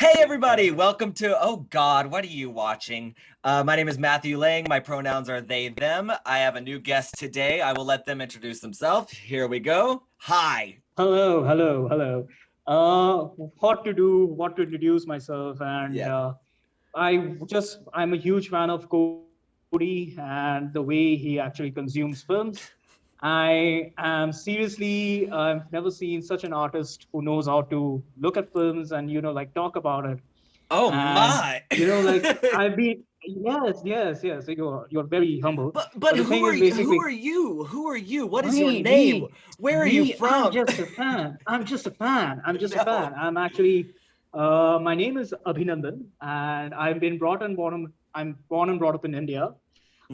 Hey everybody, welcome to, oh God, what are you watching? My name is Matthew Lang. My pronouns are they, them. I have a new guest today. I will let them introduce themselves. Here we go. Hi. Hello, hello, hello. What to do, what to introduce myself, and Yeah. I'm a huge fan of Cody and the way he actually consumes films. I've never seen such an artist who knows how to look at films and, like talk about it. Oh And, my. I've been, yes, you're very humble. But But the who thing are is you? Who basically, are you? Who are you? What is your me, name? me, Where are you me. I'm from? just a fan. I'm just a fan. I'm just a No. fan. My name is Abhinandan, and I've been brought and born. I'm born and brought up in India.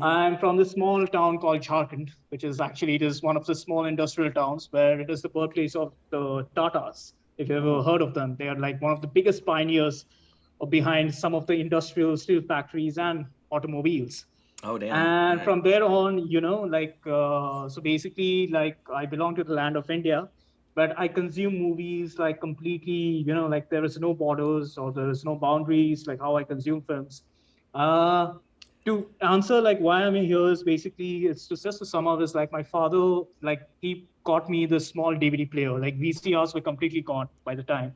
I'm from this small town called Jharkhand, which is actually it is one of the small industrial towns where it is the birthplace of the Tatas. If you ever Ooh. heard of them, they are like one of the biggest pioneers behind some of the industrial steel factories and automobiles. Oh damn. All And right. from there on, so basically, like I belong to the land of India, but I consume movies like completely, like there is no borders or there is no boundaries, like how I consume films. Uh, to answer like why I'm here is basically it's just to sum up is like my father, like he got me this small DVD player. Like VCRs were completely gone by the time.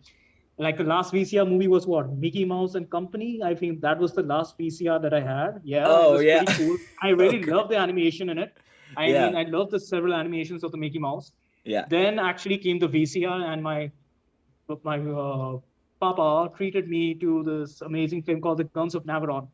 Like the last VCR movie was what? Mickey Mouse and Company. I think that was the last VCR that I had. Yeah, it Oh was yeah. pretty cool. I really Okay. love the animation in it. I Yeah. mean, I love the several animations of the Mickey Mouse. Yeah. Then actually came the VCR, and my papa treated me to this amazing film called The Guns of Navarone,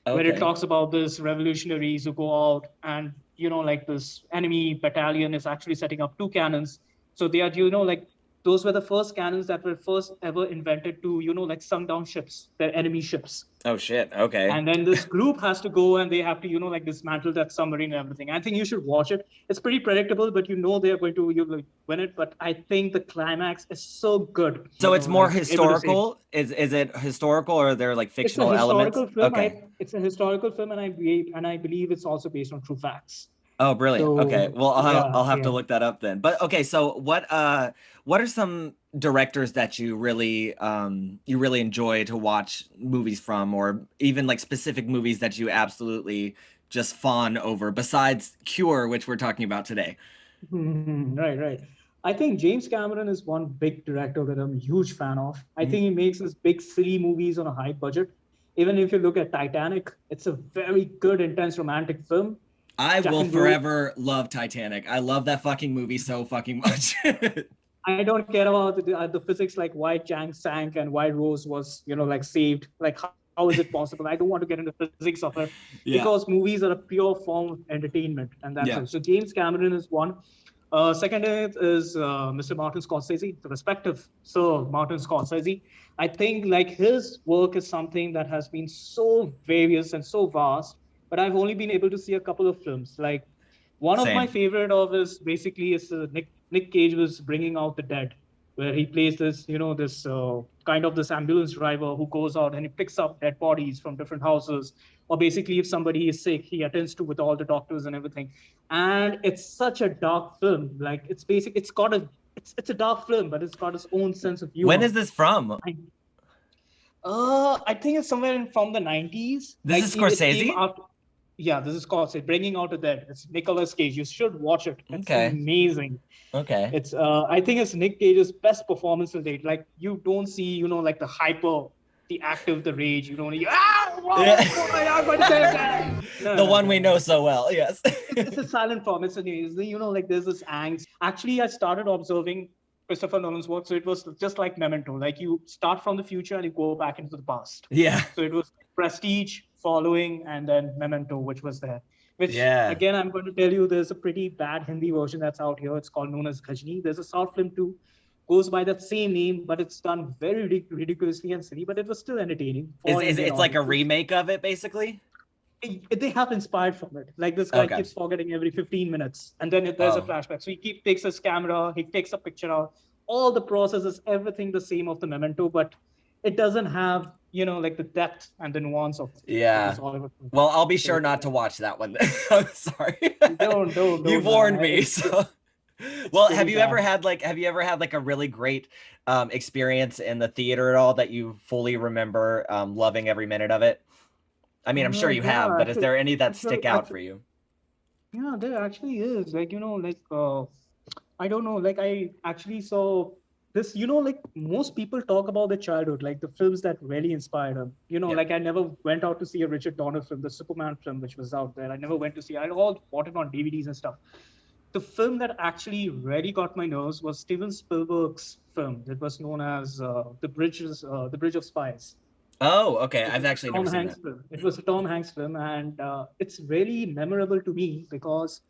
where it Okay. talks about this revolutionaries who go out and like this enemy battalion is actually setting up two cannons. So they are like those were the first cannons that were first ever invented to like sunk down ships, their enemy ships. Oh shit. Okay. And then this group has to go and they have to like dismantle that submarine and everything. I think you should watch it. It's pretty predictable, but they're going to like, win it. But I think the climax is so good, So it's more like able to say historical? Is it historical or are there like it's a fictional elements? historical film. Okay. It's a historical film, and I believe it's also based on true facts. Oh, brilliant. Okay. So Well, yeah, I'll have to yeah. look that up then. But okay, so what are some directors that you really enjoy to watch movies from, or even like specific movies that you absolutely just fawn over besides Cure, which we're talking about today? Right, right. I think James Cameron is one big director that I'm a huge fan of. I think he makes these big silly movies on a high budget. Even if you look at Titanic, it's a very good, intense romantic film. I Jack will and Rose. forever love Titanic. I love that fucking movie so fucking much. I don't care about the physics, like why Chang sank and why Rose was, like saved. Like how is it possible? I don't want to get into physics of it because Yeah. movies are a pure form of entertainment, and that's it. Yeah. So James Cameron is one. Second is Mr. Martin Scorsese, the respective Sir Martin Scorsese. I think like his work is something that has been so various and so vast, but I've only been able to see a couple of films. Like one of my Same. favorite of his basically is Nick Cage was Bringing Out the Dead, where he plays this this kind of this ambulance driver who goes out and he picks up dead bodies from different houses, or basically if somebody is sick he attends to with all the doctors and everything. And it's such a dark film. Like it's a dark film, but it's got its own sense of When humor. is this from? I think it's somewhere from the 90s. This Like is it came Scorsese? after. Yeah, this is called Bringing Out the Dead. It's Nicolas Cage. You should watch it. It's Okay. amazing. Okay. It's I think it's Nick Cage's best performance to date. Like you don't see, like the hyper, the active, the rage. You don't. Yeah. Oh my God, what is that? No, The no, one no, we no. know so well. Yes. It's a silent form. Like there's this angst. Actually, I started observing Christopher Nolan's work, so it was just like Memento. Like you start from the future and you go back into the past. Yeah. So it was Prestige, Following, and then Memento, which was there. Which Yeah. again, I'm going to tell you, there's a pretty bad Hindi version that's out here. It's called known as Ghajni. There's a short film too, goes by that same name, but it's done very ridiculously and silly. But it was still entertaining for Is Indian it's like a audiences. remake of it basically? They have inspired from it. Like this guy Okay. keeps forgetting every 15 minutes, and then there's a Oh. flashback. So takes his camera, he takes a picture out. All the processes, everything the same of the Memento, but it doesn't have like the depth and the nuance of Yeah. this Oliver Stone. Well, I'll be sure So not to watch that one then. I'm sorry. don't You've man. warned me, so It's Well, pretty bad. have you ever had like a really great experience in the theater at all that you fully remember loving every minute of it? I mean, I'm sure you Yeah, have, but is there any that actually, stick out for you? yeah, there actually is. Like, I don't know, like I actually saw this, like most people talk about their childhood, like the films that really inspired them. Yeah. Like I never went out to see a Richard Donner film, the Superman film, which was out there. I never went to see, I all bought it on DVDs and stuff. The film that actually really got my nerves was Steven Spielberg's film that was known as The Bridge of Spies. Oh, okay. It I've was actually a never Tom seen Hanks that. film. It was a Tom Hanks film, and it's really memorable to me because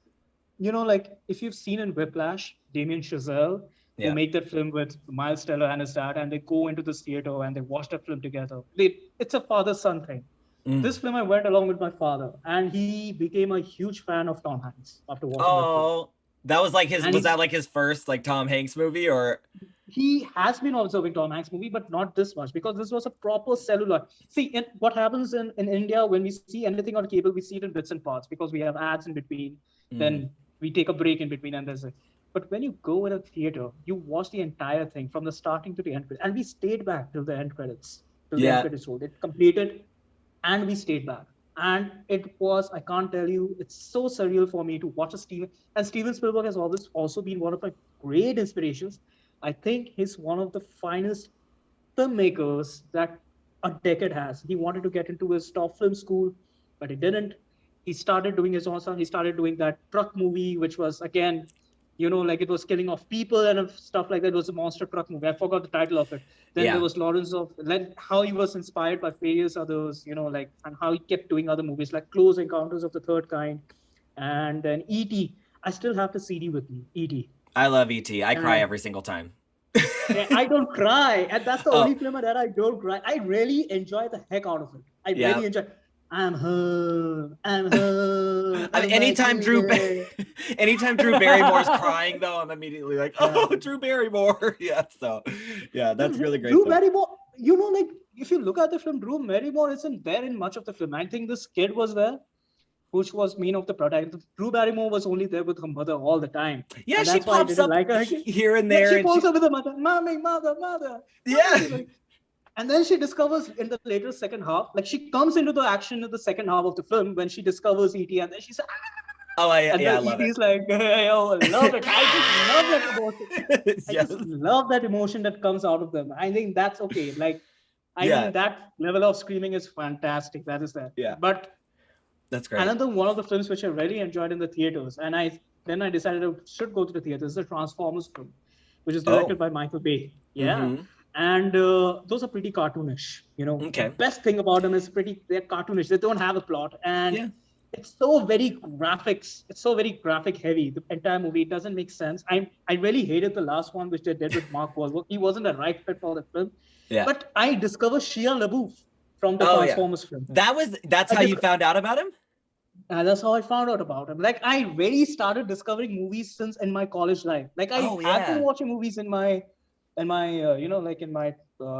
like if you've seen in Whiplash, Damien Chazelle, who Yeah. make that film with Miles Teller and his dad, and they go into this theater and they watch that film together. It's a father-son thing. Mm. This film I went along with my father, and he became a huge fan of Tom Hanks after watching that film. Oh, that was like his, And was that like his first like Tom Hanks movie or? he has been observing Tom Hanks movie, but not this much because this was a proper cellular. See, what happens in India when we see anything on cable, we see it in bits and parts because we have ads in between. Mm. Then we take a break in between, and there's it. But when you go in a theater, you watch the entire thing from the starting to the end, and we stayed back till the end credits, till the end Yeah. credits rolled. It completed, and we stayed back. And it was, I can't tell you, it's so surreal for me to watch a Steven. And Steven Spielberg has always also been one of my great inspirations. I think he's one of the finest filmmakers that a decade has. He wanted to get into his top film school, but he didn't. He started doing his own stuff. He started doing that truck movie, which was again, like it was killing off people and stuff like that. It was a monster truck movie. I forgot the title of it. Then there Yeah. was Lawrence of how he was inspired by various others, and how he kept doing other movies like Close Encounters of the Third Kind, and then E.T. I still have the CD with me, E.T. I love E.T. I cry And every single time. I don't cry, and that's the Oh, only film that I don't cry. I really enjoy the heck out of it. I yeah. really enjoy. I'm home. I'm home. I mean, I'm back today. anytime Drew Barrymore's crying though, I'm immediately like, oh, Drew Barrymore. Yeah. So, yeah, that's really great Drew though. Barrymore. Like if you look at the film, Drew Barrymore isn't there in much of the film. I think this kid was there, which was main of the protagonist. Drew Barrymore was only there with her mother all the time, Yeah, and she that's why I pops didn't up like her. here and Yeah, there, she and falls she, up with her mother, mommy, mother, mother, yeah, mommy. Like, and then she discovers in the later second half, like she comes into the action in the second half of the film when she discovers ET, and then she's oh, and yeah, then I love ET it. is like, hey, oh, I love it. I just love that emotion. I Yes, just love that emotion that comes out of them. I think that's okay. Like, I yeah, think that level of screaming is fantastic. That is that. yeah, But that's great. another one of the films which I really enjoyed in the theaters, and I decided I should go to the theaters, is the Transformers film, which is Oh, directed by Michael Bay. Yeah, mm-hmm. and those are pretty cartoonish. The Okay, best thing about them is they're cartoonish. They don't have a plot, and yeah, it's so very graphics. It's so very graphic heavy. The entire movie, it doesn't make sense. I really hated the last one which they did with Mark Wahlberg. He wasn't a right fit for the film, yeah. but I discovered Shia LaBeouf from the Oh, yeah. Transformers film. That's I how you discovered found out about him? that's how I found out about him. Like I really started discovering movies since in my college life. Like I Oh, had been yeah, watching movies in my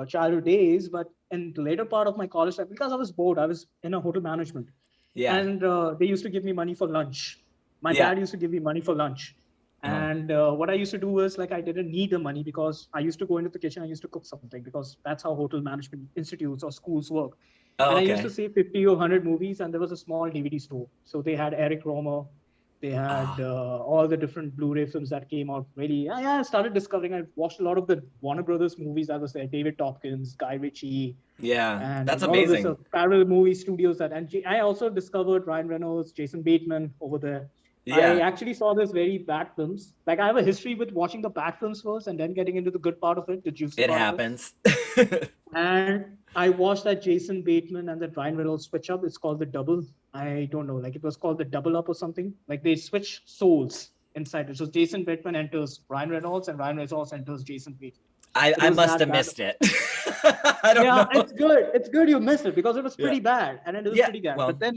childhood days, but in the later part of my college life, because I was bored, I was in a hotel management, yeah, and they used to give me money for lunch. My yeah. dad used to give me money for lunch. Oh, And what I used to do was like I didn't need the money because I used to go into the kitchen. I used to cook something because that's how hotel management institutes or schools work. oh, And I used to okay. see 50 or 100 movies, and there was a small DVD store. So they had Eric Romer, they Oh, had all the different Blu-ray films that came out. Really, I started discovering. I watched a lot of the Warner Brothers movies. I was there, David Tompkins, Guy Ritchie, yeah, and that's all of this amazing. parallel movie studios. I also discovered Ryan Reynolds, Jason Bateman over there. I Yeah, actually saw this very bad films. Like I have a history with watching the bad films first and then getting into the good part of it, the juicy it part of it. happens. And I watched that Jason Bateman and that Ryan Reynolds switch up. It's called the double. I don't know, like it was called the double up or something. Like they switch souls inside it. So Jason Bateman enters Ryan Reynolds and Ryan Reynolds enters Jason Bateman. It I was must that have bad. missed it. I don't Yeah, know. it's good. It's good you missed it because it was Yeah, pretty bad. And it was yeah. pretty bad. Well, Then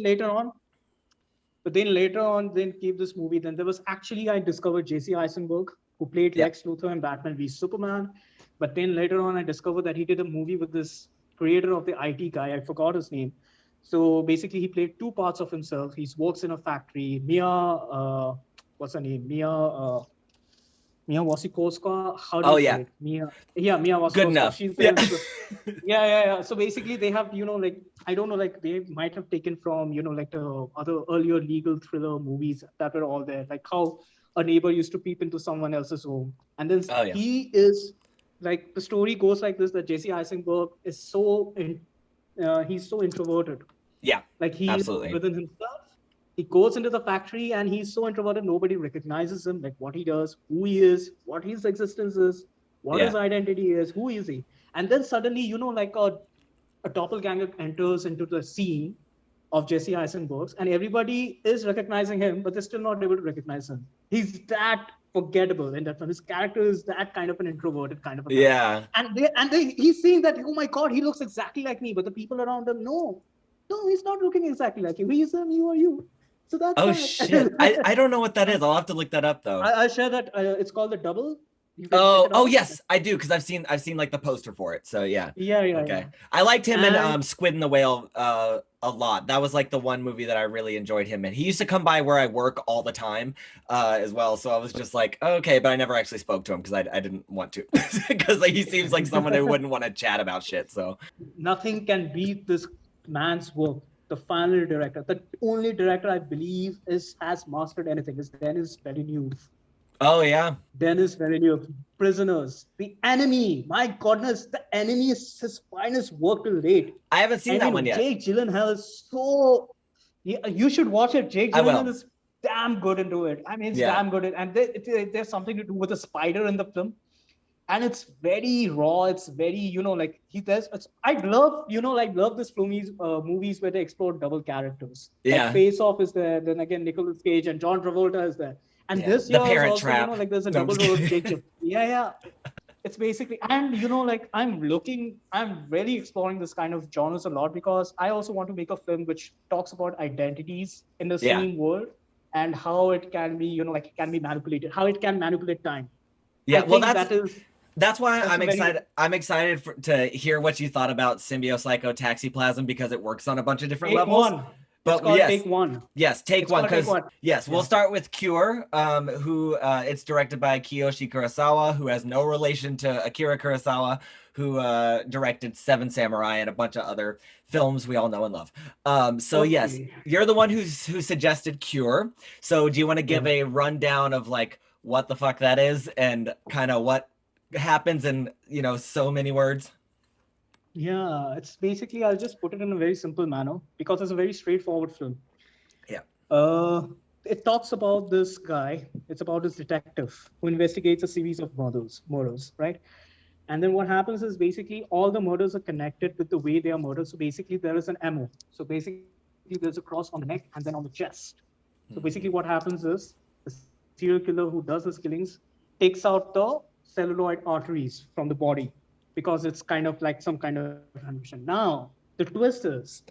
came this movie. Then there was actually, I discovered Jesse Eisenberg, who played yeah. Lex Luthor in Batman v Superman. But then later on, I discovered that he did a movie with this creator of the IT guy. I forgot his name. So basically, he played two parts of himself. He works in a factory. What's her name? Mia Wasikowska, how do Oh you say yeah, it? Mia good Wasikowska. enough. She's Yeah. there. Yeah. So basically, they have, like, I don't know, like they might have taken from, like the other earlier legal thriller movies that were all there, like how a neighbor used to peep into someone else's home, and then Oh yeah. he is like the story goes like this: that Jesse Eisenberg is he's so introverted, Yeah. like he is Absolutely. within himself. He goes into the factory and he's so introverted, nobody recognizes him, like what he does, who he is, what his existence is, what his Yeah. identity is, who is he. And then suddenly, like a doppelganger enters into the scene of Jesse Eisenberg's, and everybody is recognizing him, but they're still not able to recognize him. He's that forgettable in that film. His character is that kind of an introverted kind of a guy. Yeah. He's seeing that, oh my God, he looks exactly like me, but the people around him, no, he's not looking exactly like you. He's him, you are you. So that's Oh that. shit. I don't know what that is. I'll have to look that up though. I'll share that. It's called The Double. You can check Oh, it oh out. yes, I do because I've seen like the poster for it. So yeah. Yeah. Okay. I liked him in And Squid and the Whale a lot. That was like the one movie that I really enjoyed him in. He used to come by where I work all the time as well. So I was just like, okay, but I never actually spoke to him because I didn't want to because like, he seems like someone who wouldn't want to chat about shit. So nothing can beat this man's work. The final director, the only director I believe has mastered anything is Denis Villeneuve. oh yeah. Denis Villeneuve, Prisoners, The Enemy. My goodness, The Enemy is his finest work to date. I haven't seen that one yet. Jake Gyllenhaal is so. You should watch it. Jake I Gyllenhaal will. is damn good into it. I mean, it's Yeah. damn good. And there's something to do with a spider in the film, and it's very raw. It's very, like he does. I love, love this movies where they explore double characters. Like Yeah. Face Off is there. Then again, Nicolas Cage and John Travolta is there. And Yeah. this The year is Parent also, Trap. like there's a No, I'm double just role of kidding. Jake. Yeah. It's basically, and like I'm really exploring this kind of genres a lot because I also want to make a film which talks about identities in the Yeah. same world and how it can be, like it can be manipulated, how it can manipulate time. Yeah. I Well, think that's why that's I'm a very excited. I'm excited to hear what you thought about Symbiopsychotaxiplasm because it works on a bunch of different take levels. one. It's But called yes, Take One. yes, take It's one called Take because One. yes, we'll Yeah. start with Cure, who it's directed by Kiyoshi Kurosawa, who has no relation to Akira Kurosawa, who directed Seven Samurai and a bunch of other films we all know and love. So yes, Okay. you're the one who suggested Cure. So do you want to give Yeah. a rundown of like what the fuck that is and kind of what happens in so many words? Yeah, it's basically, I'll just put it in a very simple manner because it's a very straightforward film. Yeah. It talks about this guy. It's about this detective who investigates a series of murders, right? And then what happens is basically all the murders are connected with the way they are murdered. So basically, there is an MO. So basically, there's a cross on the neck and then on the chest. So basically, what happens is the serial killer who does his killings takes out the celluloid arteries from the body because it's kind of like some kind of animation. Now, the twist is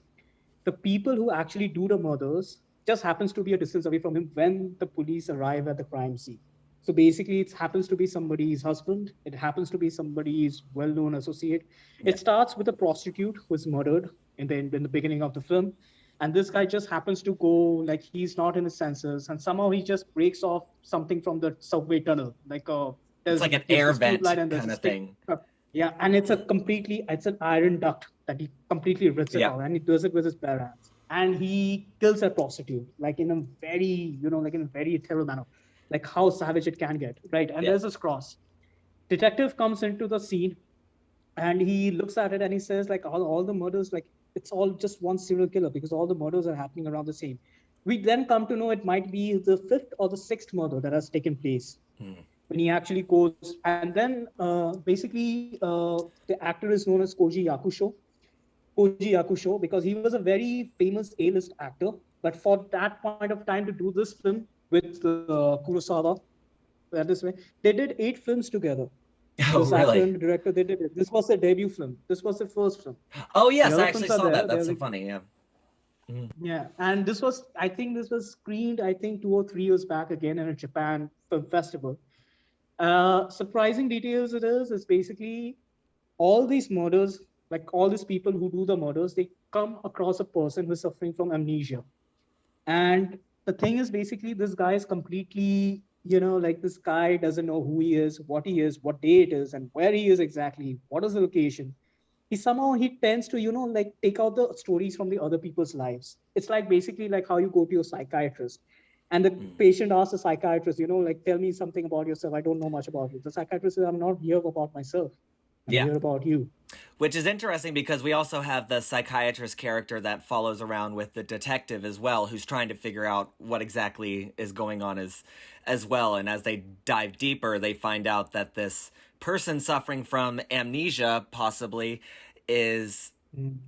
the people who actually do the murders just happens to be a distance away from him when the police arrive at the crime scene. So basically, it happens to be somebody's husband. It happens to be somebody's well-known associate. Yeah. It starts with a prostitute who is murdered in the beginning of the film, and this guy just happens to go like he's not in his senses, and somehow he just breaks off something from the subway tunnel, like It's like an air this tube vent light and there's kind a of stick. thing. Yeah, and it's an iron duct that he completely rips it Yeah. out, and he does it with his bare hands. And he kills a prostitute, like in a very, like in a very terrible manner, like how savage it can get, right? And Yeah. there's this cross. Detective comes into the scene, and he looks at it and he says, like all the murders, like it's all just one serial killer because all the murders are happening around the same. We then come to know it might be the fifth or the sixth murder that has taken place when he actually goes. And then basically the actor is known as Koji Yakusho, because he was a very famous A-list actor. But for that point of time to do this film with Kurosawa, that is way, they did 8 films together. Oh, This actor really? and the director, they did it. This was their debut film. This was their first film. Oh, The yes, other I actually films are saw that. there. That's so They're funny. Yeah. yeah, and I think this was screened, I think 2 or 3 years back again in a Japan film festival. Surprising details is basically all these murders, like all these people who do the murders, they come across a person who's suffering from amnesia. And the thing is basically this guy is completely, like this guy doesn't know who he is, what day it is, and where he is exactly, what is the location. He tends to, like take out the stories from the other people's lives. It's like basically like how you go to your psychiatrist and the Mm. patient asks the psychiatrist, like, tell me something about yourself. I don't know much about you. The psychiatrist says, I'm not here about myself. I'm Yeah. here about you. Which is interesting because we also have the psychiatrist character that follows around with the detective as well, who's trying to figure out what exactly is going on as well. And as they dive deeper, they find out that this person suffering from amnesia possibly is Mm.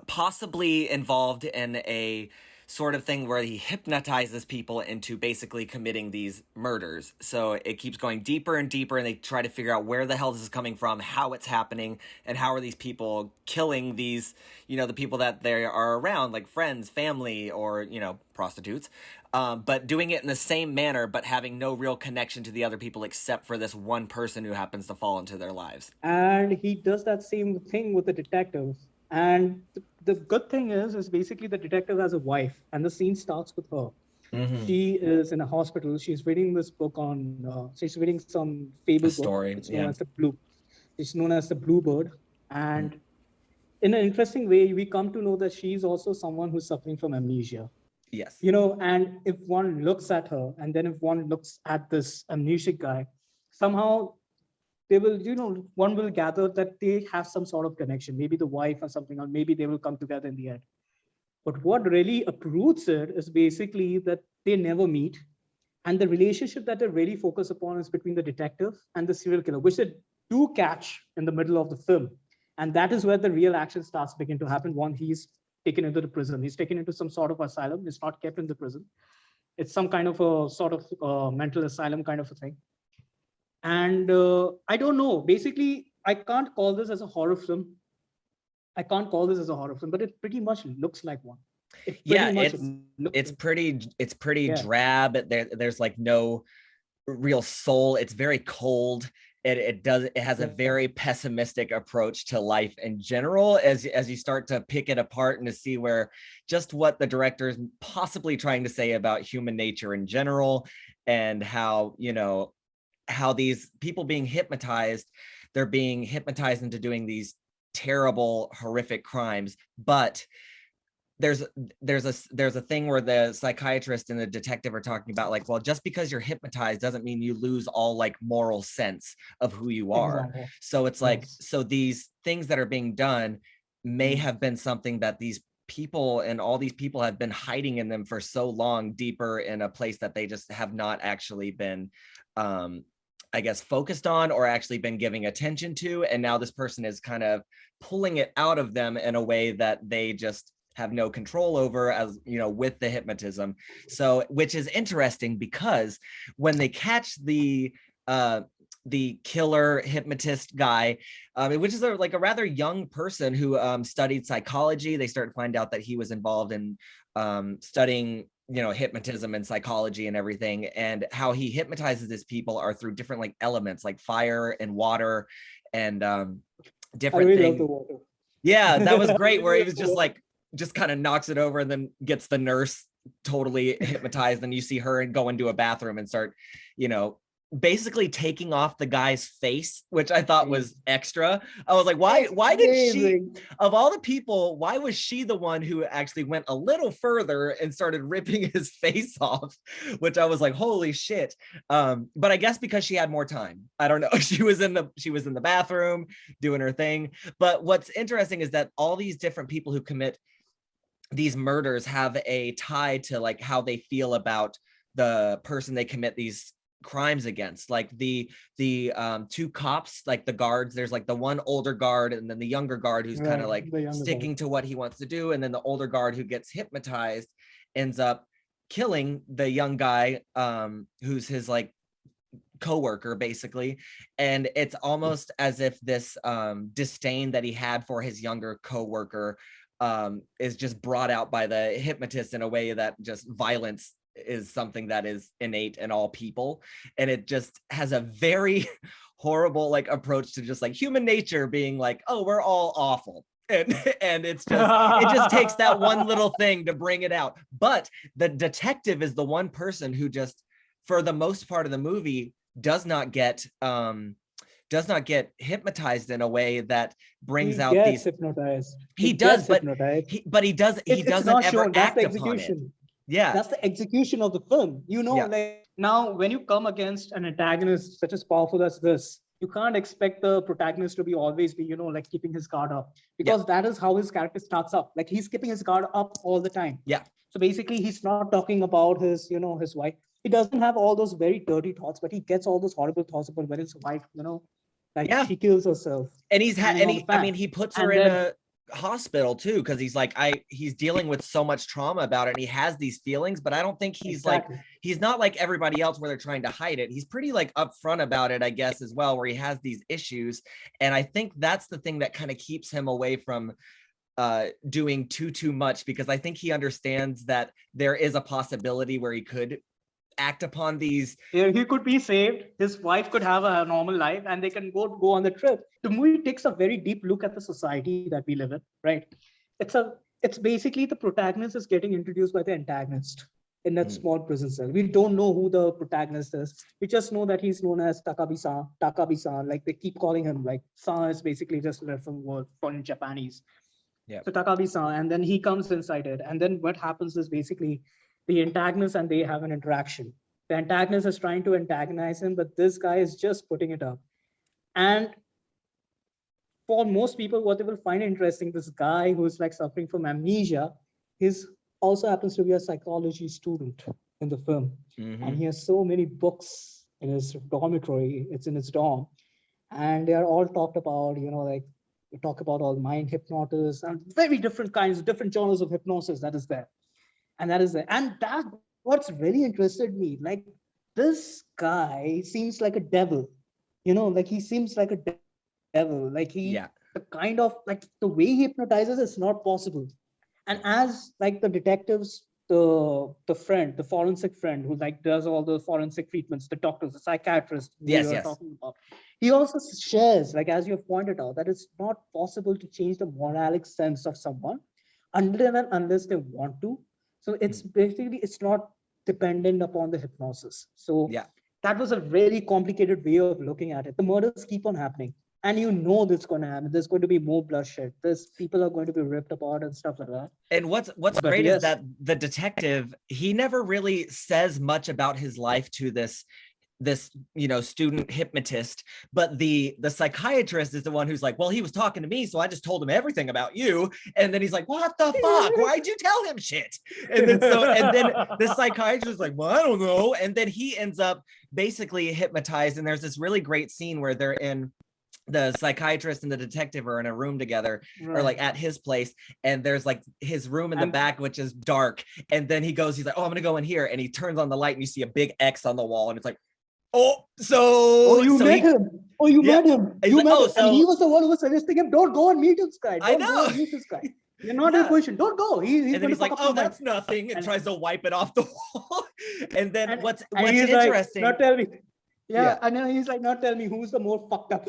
possibly involved in a sort of thing where he hypnotizes people into basically committing these murders. So it keeps going deeper and deeper, and they try to figure out where the hell this is coming from, how it's happening, and how are these people killing these, the people that they are around, like friends, family, or, prostitutes. But doing it in the same manner, but having no real connection to the other people except for this one person who happens to fall into their lives. And he does that same thing with the detective. And the good thing is basically the detective has a wife, and the scene starts with her. Mm-hmm. She is in a hospital. She's reading this book she's reading some fable A book. story, It's known yeah. as it's known as the Bluebird. Mm. And in an interesting way, we come to know that she's also someone who's suffering from amnesia. Yes. And if one looks at her, and then if one looks at this amnesic guy, somehow they will, one will gather that they have some sort of connection, maybe the wife or something, or maybe they will come together in the end. But what really uproots it is basically that they never meet. And the relationship that they really focus upon is between the detective and the serial killer, which they do catch in the middle of the film. And that is where the real action starts begin to happen. One, he's taken into the prison. He's taken into some sort of asylum. He's not kept in the prison. It's some kind of a sort of mental asylum kind of a thing. And I don't know. Basically, I can't call this as a horror film. I can't call this as a horror film, but it pretty much looks like one. It pretty Yeah, much it's looks it's like, pretty yeah, drab. There's like no real soul. It's very cold. It has a yeah. very pessimistic approach to life in general as you start to pick it apart and to see where just what the director is possibly trying to say about human nature in general, and how how these people being hypnotized, they're being hypnotized into doing these terrible horrific crimes. But there's there's a thing where the psychiatrist and the detective are talking about, like, well, just because you're hypnotized doesn't mean you lose all like moral sense of who you are. Exactly. So it's like, Yes. so these things that are being done may Mm. have been something that these people and all these people have been hiding in them for so long, deeper in a place that they just have not actually been um I guess focused on or actually been giving attention to, and now this person is kind of pulling it out of them in a way that they just have no control over, as with the hypnotism. So which is interesting because when they catch uh the killer hypnotist guy, which is like a rather young person who studied psychology, they start to find out that he was involved in studying hypnotism and psychology and everything, and how he hypnotizes his people are through different like elements like fire and water and I different really love the things. water. Yeah, that was I great, really where he love was the just water. like, just kind of knocks it over and then gets the nurse totally hypnotized. And you see her and go into a bathroom and start, you know, basically taking off the guy's face, which I thought was extra. I was like, why, It's did she, amazing. of all the people, why was she the one who actually went a little further and started ripping his face off? Which I was like, holy shit. But I guess because she had more time. I don't know. She was in the bathroom doing her thing. But what's interesting is that all these different people who commit these murders have a tie to like how they feel about the person they commit these crimes against. Like the two cops, like the guards, there's like the one older guard and then the younger guard who's kind of Right, like the younger guy. sticking to what he wants to do, and then the older guard who gets hypnotized ends up killing the young guy, who's his like coworker basically. And it's almost as if this disdain that he had for his younger coworker is just brought out by the hypnotist in a way that just violence is something that is innate in all people, and it just has a very horrible like approach to just like human nature being like, oh, we're all awful. And it just takes that one little thing to bring it out. But the detective is the one person who just for the most part of the movie, does not get hypnotized in a way that brings out gets these. hypnotized. He Gets does, but hypnotized. he It's doesn't not ever shown. That's the act upon it. execution. Yeah. That's the execution of the film. Yeah. Like now, when you come against an antagonist such as powerful as this, you can't expect the protagonist to be always be, like keeping his guard up, because that is how his character starts up. Like he's keeping his guard up all the time. Yeah. So basically, he's not talking about his, his wife. He doesn't have all those very dirty thoughts, but he gets all those horrible thoughts about when his wife, like she kills herself. And he puts her in a hospital too, because he's like, he's dealing with so much trauma about it, and he has these feelings, but I don't think he's like, he's not like everybody else where they're trying to hide it. He's pretty like upfront about it, I guess, as well, where he has these issues. And I think that's the thing that kind of keeps him away from doing too much, because I think he understands that there is a possibility where he could act upon these. He could be saved. His wife could have a normal life, and they can go on the trip. The movie takes a very deep look at the society that we live in, right? It's basically the protagonist is getting introduced by the antagonist in that small prison cell. We don't know who the protagonist is. We just know that he's known as Takabi-san. Like they keep calling him, like san is basically just a reference word for in Japanese. Yeah. So Takabi-san, and then he comes inside it, and then what happens is basically the antagonist and they have an interaction. The antagonist is trying to antagonize him, but this guy is just putting it up. And for most people, what they will find interesting, this guy who's like suffering from amnesia, he's also happens to be a psychology student in the film. And he has so many books in his dormitory. It's in his dorm. And they are all talked about, like we talk about all mind hypnosis and very different kinds, different genres of hypnosis that is there. And that what's really interested me, like this guy seems like a devil, like he seems like a devil, like the kind of like the way he hypnotizes is not possible. And as like the detectives, the friend, the forensic friend who like does all the forensic treatments, the doctors, the psychiatrist talking about, he also shares, like as you have pointed out, that it's not possible to change the moralic sense of someone unless they want to. So it's basically, it's not dependent upon the hypnosis. So that was a really complicated way of looking at it. The murders keep on happening, and this is going to happen. There's going to be more bloodshed. People are going to be ripped apart and stuff like that. And what's great is that the detective, he never really says much about his life to this student hypnotist, but the psychiatrist is the one who's like, well, he was talking to me, so I just told him everything about you. And then he's like, what the fuck, why'd you tell him shit? And then the psychiatrist is like, well, I don't know. And then he ends up basically hypnotized, and there's this really great scene where they're in, the psychiatrist and the detective are in a room together, or like at his place, and there's like his room in the back, which is dark, and then he's like, oh, I'm gonna go in here, and he turns on the light and you see a big X on the wall, and it's like, you met him. You met him. And he was the one who was suggesting him, don't go and meet this guy. Don't go and meet this guy. You're not in a position. Don't go. And then he's like, oh, that's nothing, and tries to wipe it off the wall. And then what's interesting? Like, not tell me. And then he's like, not tell me who's the more fucked up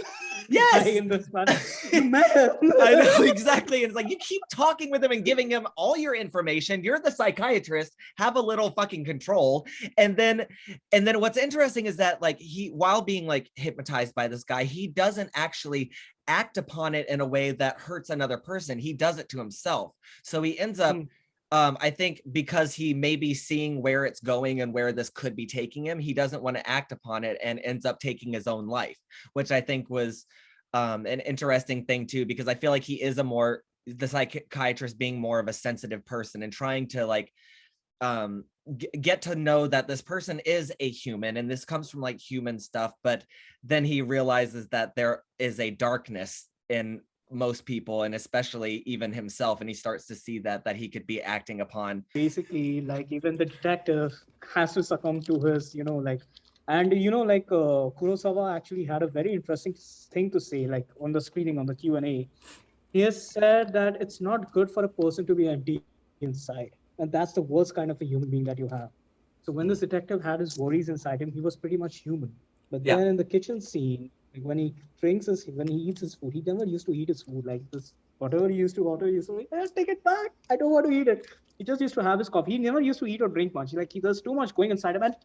guy in this man. You met him. I know, exactly. And it's like, you keep talking with him and giving him all your information. You're the psychiatrist. Have a little fucking control. And then what's interesting is that like while being like hypnotized by this guy, he doesn't actually act upon it in a way that hurts another person. He does it to himself. So he ends up I think because he may be seeing where it's going and where this could be taking him, he doesn't want to act upon it and ends up taking his own life, which I think was an interesting thing too, because I feel like he is the psychiatrist being more of a sensitive person and trying to like get to know that this person is a human, and this comes from like human stuff, but then he realizes that there is a darkness in most people, and especially even himself, and he starts to see that he could be acting upon. Basically, like even the detective has to succumb to his, Kurosawa actually had a very interesting thing to say, like on the screening, on the Q&A. He has said that it's not good for a person to be empty inside, and that's the worst kind of a human being that you have. So when this detective had his worries inside him, he was pretty much human. But then in the kitchen scene, like when he eats his food, he never used to eat his food like this. Whatever he used to order, he used to like, take it back. I don't want to eat it. He just used to have his coffee. He never used to eat or drink much. Like there's too much going inside him, and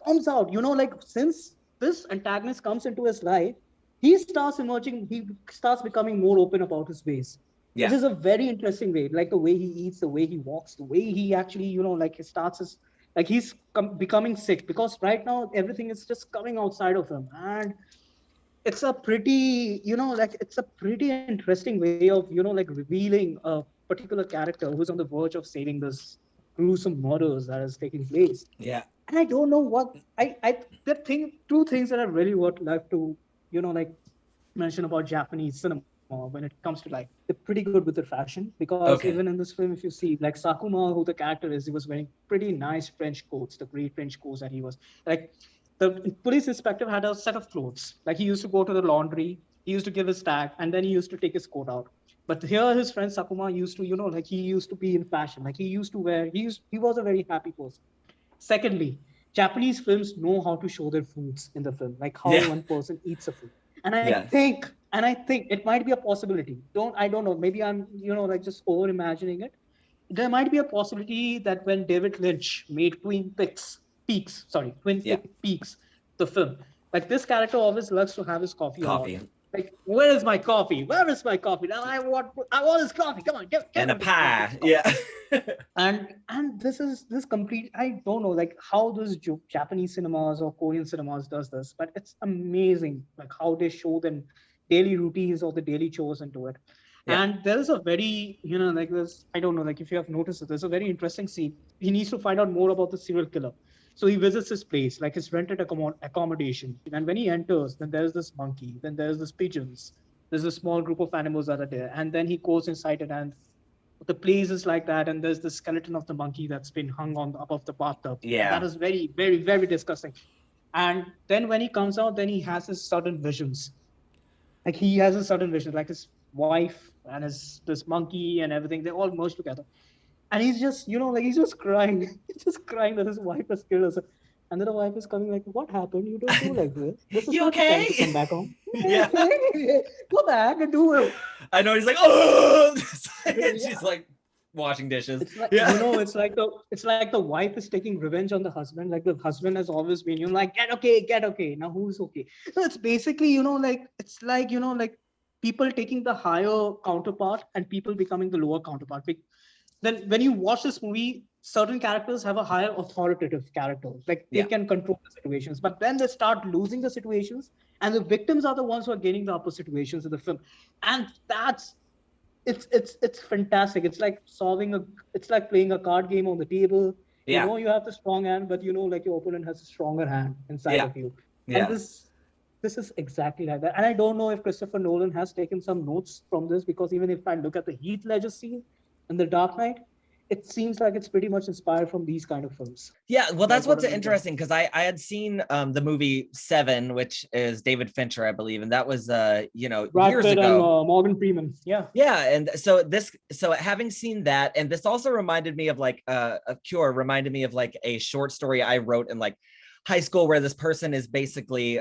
comes out, like since this antagonist comes into his life, he starts emerging, he starts becoming more open about his ways, which Yeah. is a very interesting way, like the way he eats, the way he walks, the way he actually, like he starts his, like he's becoming sick, because right now everything is just coming outside of him. And it's a pretty, like it's a pretty interesting way of, like revealing a particular character who's on the verge of saving this gruesome murders that is taking place. Yeah. And I don't know what I the thing two things that I really would love to, like mention about Japanese cinema when it comes to like they're pretty good with their fashion, because even in Okay. this film, if you see like Sakuma, who the character is, he was wearing pretty nice French coats, the great French coats that he was like. The police inspector had a set of clothes. Like he used to go to the laundry, he used to give his tag, and then he used to take his coat out. But here, his friend Sakuma used to, like he used to be in fashion. Like he used to wear, he was a very happy person. Secondly, Japanese films know how to show their foods in the film, like how Yeah. one person eats a food. And I Yeah. think, and I think it might be a possibility. I don't know. Maybe I'm, like just over imagining it. There might be a possibility that when David Lynch made Twin Yeah. Peaks, the film, like this character always loves to have his coffee a lot. Coffee Like, where is my coffee? Where is my coffee? Now I want his coffee. Come on, give and a him his coffee. pie. Yeah. And this complete, I don't know like how this Japanese cinemas or Korean cinemas does this, but it's amazing like how they show them daily routines or the daily chores into it. Yeah. And there is a very, like this, I don't know, like if you have noticed it, there's a very interesting scene. He needs to find out more about the serial killer. So he visits his place, like his rented accommodation. And when he enters, then there's this monkey, then there's this pigeons, there's a small group of animals that are there. And then he goes inside it, and the place is like that, and there's the skeleton of the monkey that's been hung on above the bathtub, and that Yeah. is very, very, very disgusting. And then when he comes out, then he has his sudden visions. Like he has a sudden vision, like his wife and his this monkey and everything, they all merge together. And he's just, like he's just crying. He's just crying that his wife has killed us. And then the wife is coming like, what happened? You don't do like this. This is You not the time okay? to come back home. Yeah. Go back and do it. I know he's like, oh, and Yeah. she's like washing dishes. It's like, Yeah. it's like the wife is taking revenge on the husband. Like the husband has always been, like, get okay, get okay. Now who's okay? So it's basically, like it's like, like people taking the higher counterpart and people becoming the lower counterpart. Then when you watch this movie, certain characters have a higher authoritative character. Like they Yeah. can control the situations, but then they start losing the situations, and the victims are the ones who are gaining the upper situations in the film. And that's it's fantastic. It's like it's like playing a card game on the table. Yeah. You have the strong hand, but like your opponent has a stronger hand inside Yeah. of you. And Yeah. this is exactly like that. And I don't know if Christopher Nolan has taken some notes from this, because even if I look at the Heath Ledger scene in The Dark Knight, it seems like it's pretty much inspired from these kind of films. Yeah, well, Like that's what's whatever. interesting, because I had seen the movie Seven, which is David Fincher, I believe, and that was Brad years Pitt and ago. Morgan Freeman. Yeah. Yeah, and so having seen that, and this also reminded me of like a Cure reminded me of like a short story I wrote in like high school, where this person is basically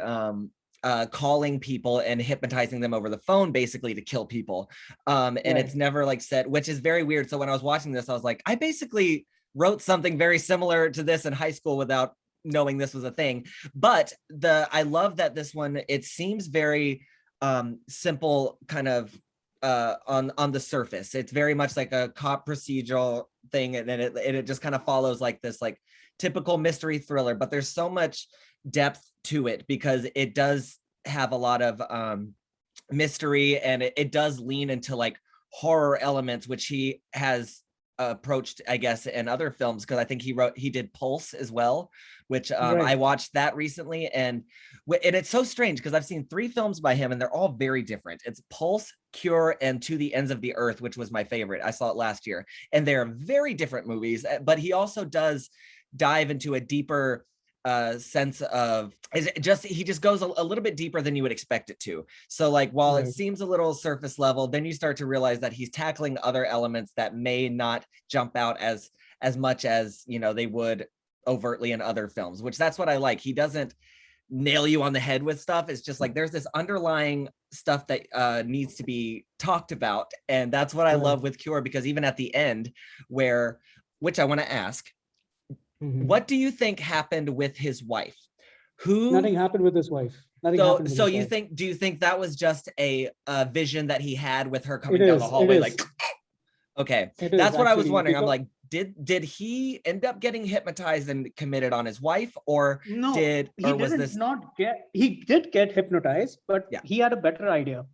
calling people and hypnotizing them over the phone, basically to kill people. And Right. it's never like said, which is very weird. So when I was watching this, I was like, I basically wrote something very similar to this in high school without knowing this was a thing. But I love that this one, it seems very simple, kind of on the surface. It's very much like a cop procedural thing, and it just kind of follows like this like typical mystery thriller, but there's so much depth to it because it does have a lot of mystery, and it does lean into like horror elements, which he has approached, I guess, in other films, because I think he did Pulse as well, which Right. I watched that recently, and it's so strange because I've seen 3 films by him and they're all very different. It's Pulse, Cure, and To the Ends of the Earth, which was my favorite. I saw it last year, and they're very different movies, but he also does dive into a deeper sense of he just goes a little bit deeper than you would expect it to. So like while Right. it seems a little surface level, then you start to realize that he's tackling other elements that may not jump out as much as they would overtly in other films, which that's what I like. He doesn't nail you on the head with stuff. It's just like there's this underlying stuff that needs to be talked about, and that's what I love with Cure, because even at the end, which I want to ask, What do you think happened with his wife? Nothing happened with his wife. Nothing happened with So his you wife. think, do you think that was just a vision that he had with her It coming down the is. It hallway? is. Like, okay, It is that's what I was actually wondering. I'm because like, did he end up getting hypnotized and committed on his wife, or no, he was didn't this? not get. He did get hypnotized, but Yeah, he had a better idea.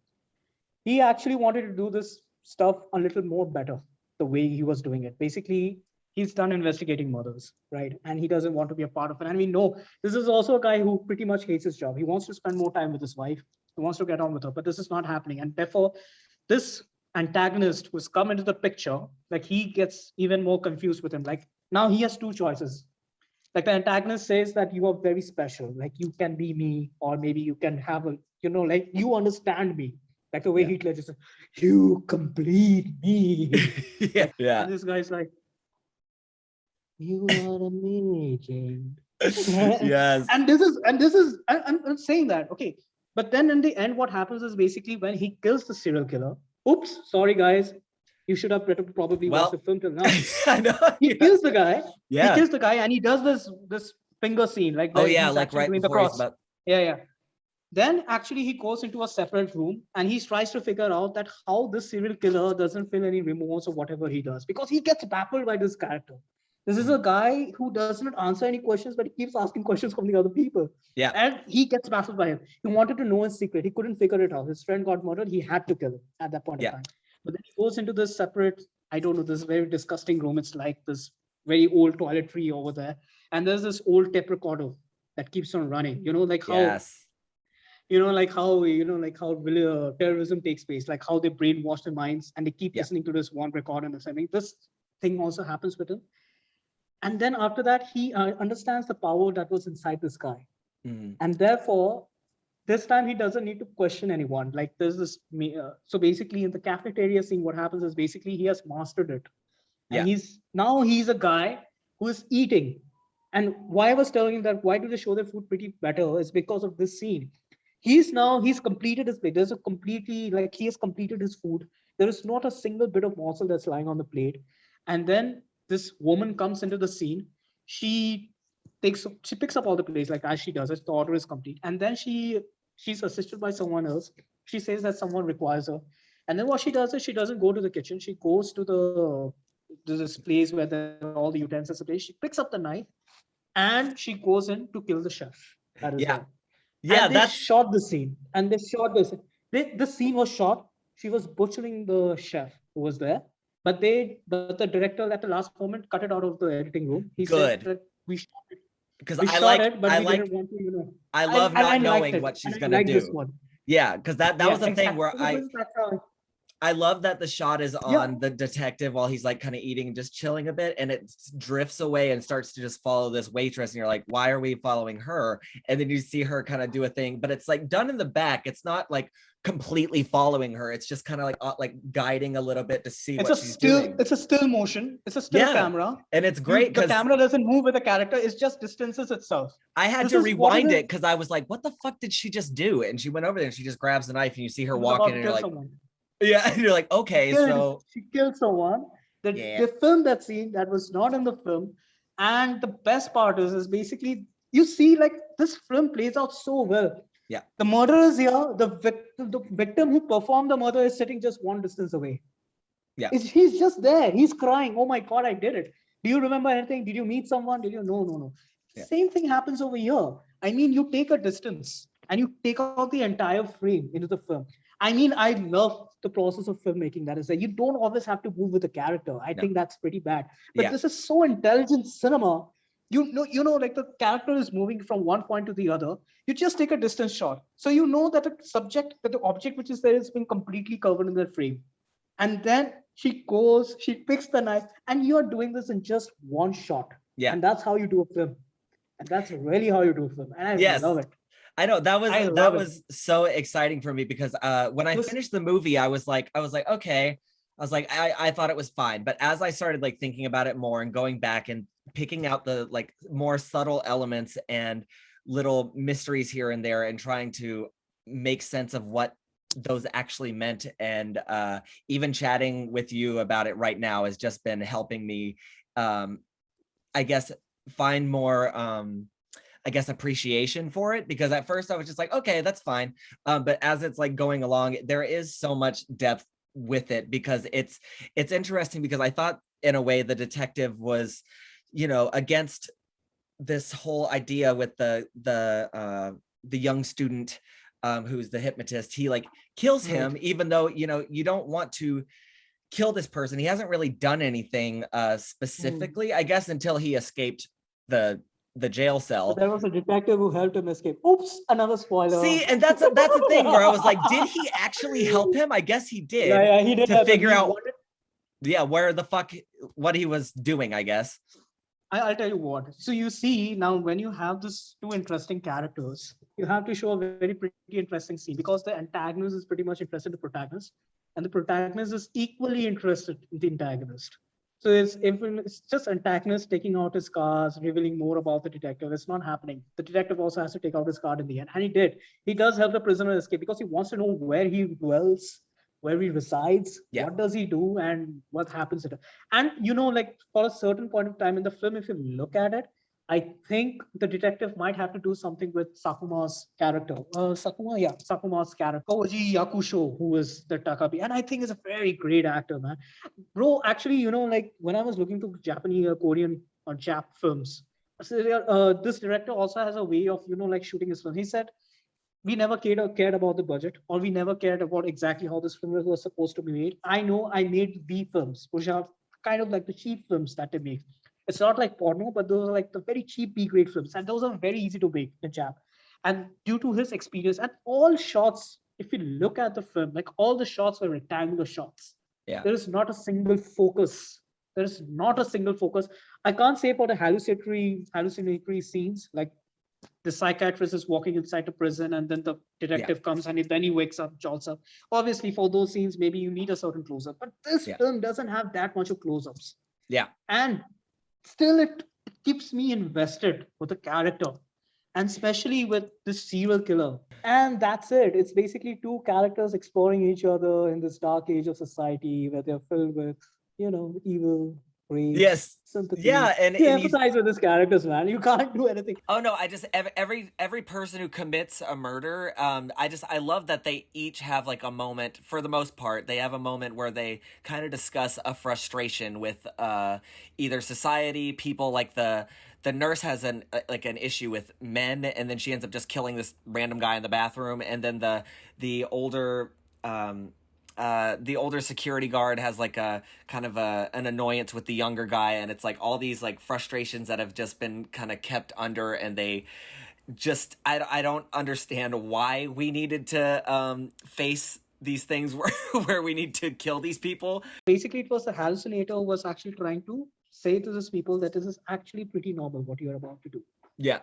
He actually wanted to do this stuff a little more better, the way he was doing it. Basically, he's done investigating murders, right? And he doesn't want to be a part of it. And we know this is also a guy who pretty much hates his job. He wants to spend more time with his wife. He wants to get on with her, but this is not happening. And therefore, this antagonist who's come into the picture, like he gets even more confused with him. Like now he has two choices. Like the antagonist says that you are very special, like you can be me, or maybe you can have a, like you understand me, like the way yeah. Hitler just said, you complete me. Yeah, Like, yeah. and this guy's like, you are amazing. Yes. I'm saying that, okay. But then in the end, what happens is basically when he kills the serial killer, oops, sorry guys, you should have probably watched the Well, film till now. I know. He kills the guy. He Yeah. kills the guy, and he does this finger scene, like Oh where yeah, he's like actually right doing the before he's cross. about. Yeah, yeah. Then actually he goes into a separate room and he tries to figure out that how this serial killer doesn't feel any remorse or whatever he does, because he gets baffled by this character. This is a guy who does not answer any questions, but he keeps asking questions from the other people. Yeah. And he gets baffled by him. He wanted to know his secret. He couldn't figure it out. His friend got murdered. He had to kill him at that point of Yeah. time. But then he goes into this separate, I don't know, this very disgusting room. It's like this very old toiletry over there. And there's this old tape recorder that keeps on running. Like how Yes. like how terrorism takes place, like how they brainwash their minds and they keep Yeah. listening to this one record and something. This thing also happens with him. And then after that, he understands the power that was inside this guy. And therefore, this time he doesn't need to question anyone. Like there's this, so basically in the cafeteria scene, what happens is basically he has mastered it. And Yeah. he's a guy who is eating. And why I was telling you that why do they show their food pretty better is because of this scene. He's completed his plate. There's a completely, like he has completed his food. There is not a single bit of morsel that's lying on the plate. And then this woman comes into the scene. She picks up all the plates, like as she does it, the order is complete. And then she's assisted by someone else. She says that someone requires her. And then what she does is she doesn't go to the kitchen. She goes to this place where there are all the utensils. She picks up the knife and she goes in to kill the chef that is Yeah. there. Yeah. And they That's. shot the scene. And they shot this. The scene was shot. She was butchering the chef who was there. But the director at the last moment cut it out of the editing room. He said Good. that we shot it. Because We shot it, but we didn't want to. I love not I liked knowing it. what she's And I gonna liked this do. one. Yeah, because that was the thing where Exactly. I love that the shot is Yeah. on the detective while he's like kind of eating and just chilling a bit, and it drifts away and starts to just follow this waitress, and you're like, why are we following her? And then you see her kind of do a thing, but it's like done in the back. It's not like completely following her. It's just kind of like guiding a little bit to see what she's doing. It's a still motion. It's a still camera. And it's great The because camera doesn't move with the character. It just distances itself. I had to rewind it because I was like, what the fuck did she just do? And she went over there and she just grabs the knife and you see her walking and you're like, yeah, and you're like, okay, so she killed someone. They filmed that scene that was not in the film. And the best part is basically you see like this film plays out so well. Yeah. The murderer is here. The victim who performed the murder is sitting just one distance away. Yeah. He's just there. He's crying. Oh my God, I did it. Do you remember anything? Did you meet someone? Did you? No. Yeah. Same thing happens over here. I mean, you take a distance and you take out the entire frame into the film. I mean, I love the process of filmmaking that is there. You don't always have to move with the character. I think that's pretty bad. But this is so intelligent cinema. You know, like the character is moving from one point to the other. You just take a distance shot. So you know that the object which is there is being completely covered in the frame. And then she picks the knife, and you're doing this in just one shot. Yeah. And that's how you do a film. And that's really how you do a film. And I love it. I know that was so exciting for me because when I finished the movie, I was like, okay. I thought it was fine. But as I started like thinking about it more and going back and picking out the like more subtle elements and little mysteries here and there and trying to make sense of what those actually meant, and even chatting with you about it right now has just been helping me I guess find more I guess appreciation for it, because at first I was just like, okay, that's fine. But as it's like going along, there is so much depth with it, because it's interesting, because I thought in a way the detective was, against this whole idea with the young student who's the hypnotist. He like kills him, even though you don't want to kill this person. He hasn't really done anything specifically, I guess, until he escaped the jail cell. But there was a detective who helped him escape. Oops, another spoiler. See, and that's a thing where I was like, did he actually help him? I guess he did. Yeah, he did to help figure him. out where the fuck what he was doing, I guess. I'll tell you what. So you see, now when you have these two interesting characters, you have to show a very pretty interesting scene, because the antagonist is pretty much interested in the protagonist, and the protagonist is equally interested in the antagonist. So it's just antagonist taking out his cards, revealing more about the detective. It's not happening. The detective also has to take out his card in the end, and he did. He does help the prisoner escape because he wants to know where he dwells, where he resides, what does he do, and what happens to him. And like for a certain point of time in the film, if you look at it, I think the detective might have to do something with Sakuma's character. Sakuma's character, Koji Yakusho, who is the Takabi, and I think is a very great actor, man. Bro, actually, like when I was looking to Japanese, Korean, or Jap films, this director also has a way of like shooting his film. He said, we never cared about the budget, or we never cared about exactly how this film was supposed to be made. I know I made B films, which are kind of like the cheap films that they make. It's not like porno, but those are like the very cheap B grade films, and those are very easy to make in Jap. And due to his experience, and all shots, if you look at the film, like all the shots were rectangular shots. Yeah. There is not a single focus. There is not a single focus. I can't say for the hallucinatory scenes, like the psychiatrist is walking inside the prison, and then the detective comes, and then he wakes up, jolts up. Obviously, for those scenes, maybe you need a certain close-up, but this film doesn't have that much of close-ups. Yeah. And still, it keeps me invested with the character, and especially with this serial killer. And that's it. It's basically two characters exploring each other in this dark age of society where they're filled with, evil, rage, sympathy. Yeah, and you empathize with these characters, man. You can't do anything. Oh no, I just every person who commits a murder, I love that they each have like a moment. For the most part, they have a moment where they kind of discuss a frustration with either society, people. Like the nurse has an issue with men, and then she ends up just killing this random guy in the bathroom, and then the older security guard has like a kind of an annoyance with the younger guy, and it's like all these like frustrations that have just been kind of kept under, and they just I don't understand why we needed to face these things where we need to kill these people. Basically, it was the hallucinator was actually trying to say to these people that this is actually pretty normal what you're about to do. Yeah.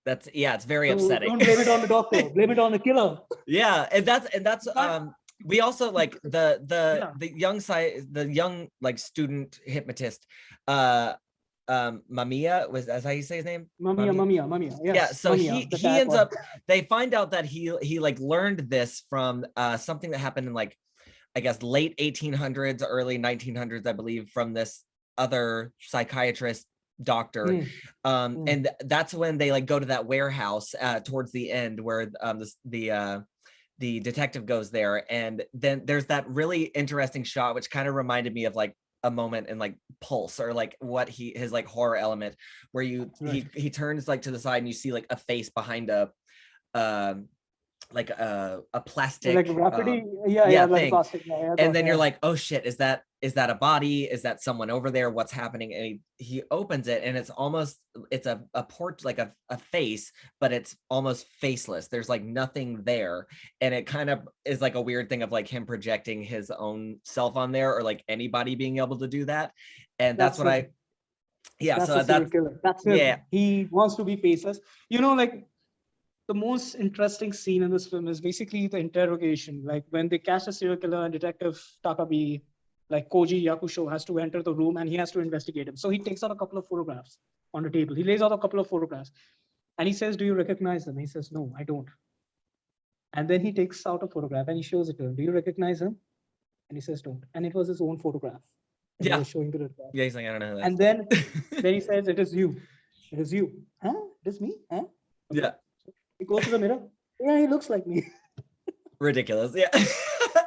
It's very upsetting. Don't blame it on the doctor, blame it on the killer. Yeah, and that's we also like the young like student hypnotist, Mamiya, was that how you say his name? Mamiya. Yes, yeah. So Mamiya, he ends up. They find out that he like learned this from something that happened in like, I guess, late 1800s, early 1900s, I believe, from this other psychiatrist doctor. And that's when they like go to that warehouse towards the end where the detective goes there, and then there's that really interesting shot which kind of reminded me of like a moment in like Pulse, or like what his like horror element, where he turns like to the side and you see like a face behind a plastic like rapidity, thing. Plastic, and then you're like, oh shit, is that a body? Is that someone over there? What's happening? And he opens it, and it's a port, like a face, but it's almost faceless. There's like nothing there, and it kind of is like a weird thing of like him projecting his own self on there, or like anybody being able to do that. And that's what him. That's him. Yeah, he wants to be faceless. Like the most interesting scene in this film is basically the interrogation. Like when they catch a serial killer, and Detective Takabi, like Koji Yakusho, has to enter the room and he has to investigate him. So he takes out a couple of photographs on the table. He lays out a couple of photographs and he says, do you recognize them? He says, no, I don't. And then he takes out a photograph and he shows it to him. Do you recognize him? And he says, don't. And it was his own photograph. and he Yeah. was showing to the director. Yeah, he's like, I don't know who that And then he says, "It is you. It is you. Huh? It is me? Huh? is. Okay." Yeah. He goes to the mirror. Yeah, he looks like me. Ridiculous. Yeah.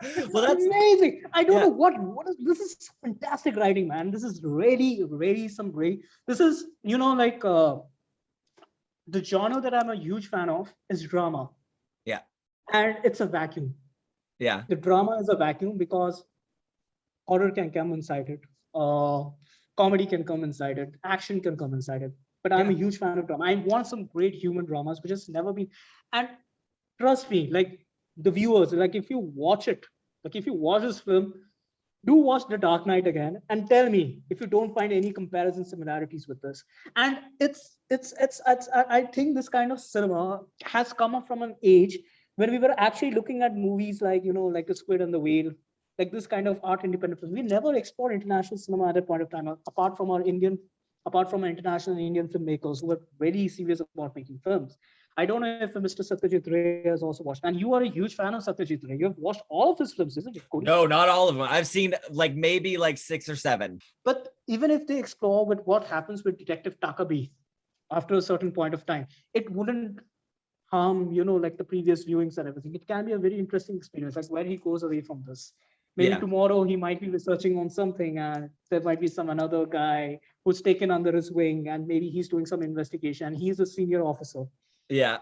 This is Well, that's amazing. I don't yeah. know what is this is fantastic writing, man. This is really, really some great. This is, like the genre that I'm a huge fan of is drama. Yeah. And it's a vacuum. Yeah. The drama is a vacuum because horror can come inside it, uh, comedy can come inside it, action can come inside it. But I'm Yeah. a huge fan of drama. I want some great human dramas, which has never been. And trust me, like the viewers, like if you watch it, like if you watch this film, do watch The Dark Knight again and tell me if you don't find any comparison similarities with this. And I think this kind of cinema has come up from an age when we were actually looking at movies like, like The Squid and the Whale, like this kind of art independent films. We never explored international cinema at that point of time, apart from our international Indian filmmakers who were very serious about making films. I don't know if Mr. Satyajit Ray has also watched. And you are a huge fan of Satyajit Ray. You have watched all of his films, isn't it, Cody? No, not all of them. I've seen like maybe like 6 or 7. But even if they explore with what happens with Detective Takabe after a certain point of time, it wouldn't harm, like the previous viewings and everything. It can be a very interesting experience, like where he goes away from this. Maybe Yeah. tomorrow he might be researching on something and there might be some another guy who's taken under his wing and maybe he's doing some investigation and he's a senior officer. Yeah.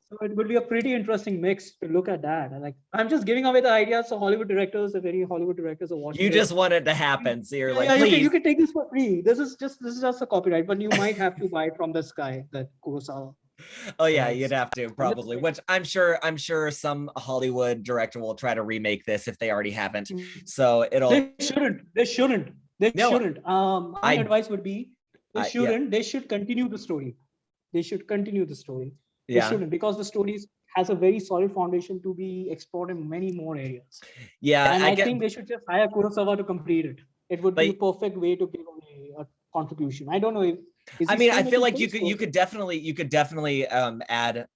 So it would be a pretty interesting mix to look at that. And like, I'm just giving away the ideas. So Hollywood directors, if any Hollywood directors are watching, You just want it to happen. So you're like, yeah, please. you can take this for free. This is just a copyright, but you might have to buy it from this guy, that Kurosawa. Oh yeah, you'd have to probably, which I'm sure some Hollywood director will try to remake this if they already haven't. So it'll They shouldn't. My advice would be they shouldn't. They should continue the story. They should continue the story. They shouldn't, because the story has a very solid foundation to be explored in many more areas. Yeah. And I think they should just hire Kurosawa to complete it. It would be a perfect way to give away a contribution. I don't know if I mean, I feel like you could definitely add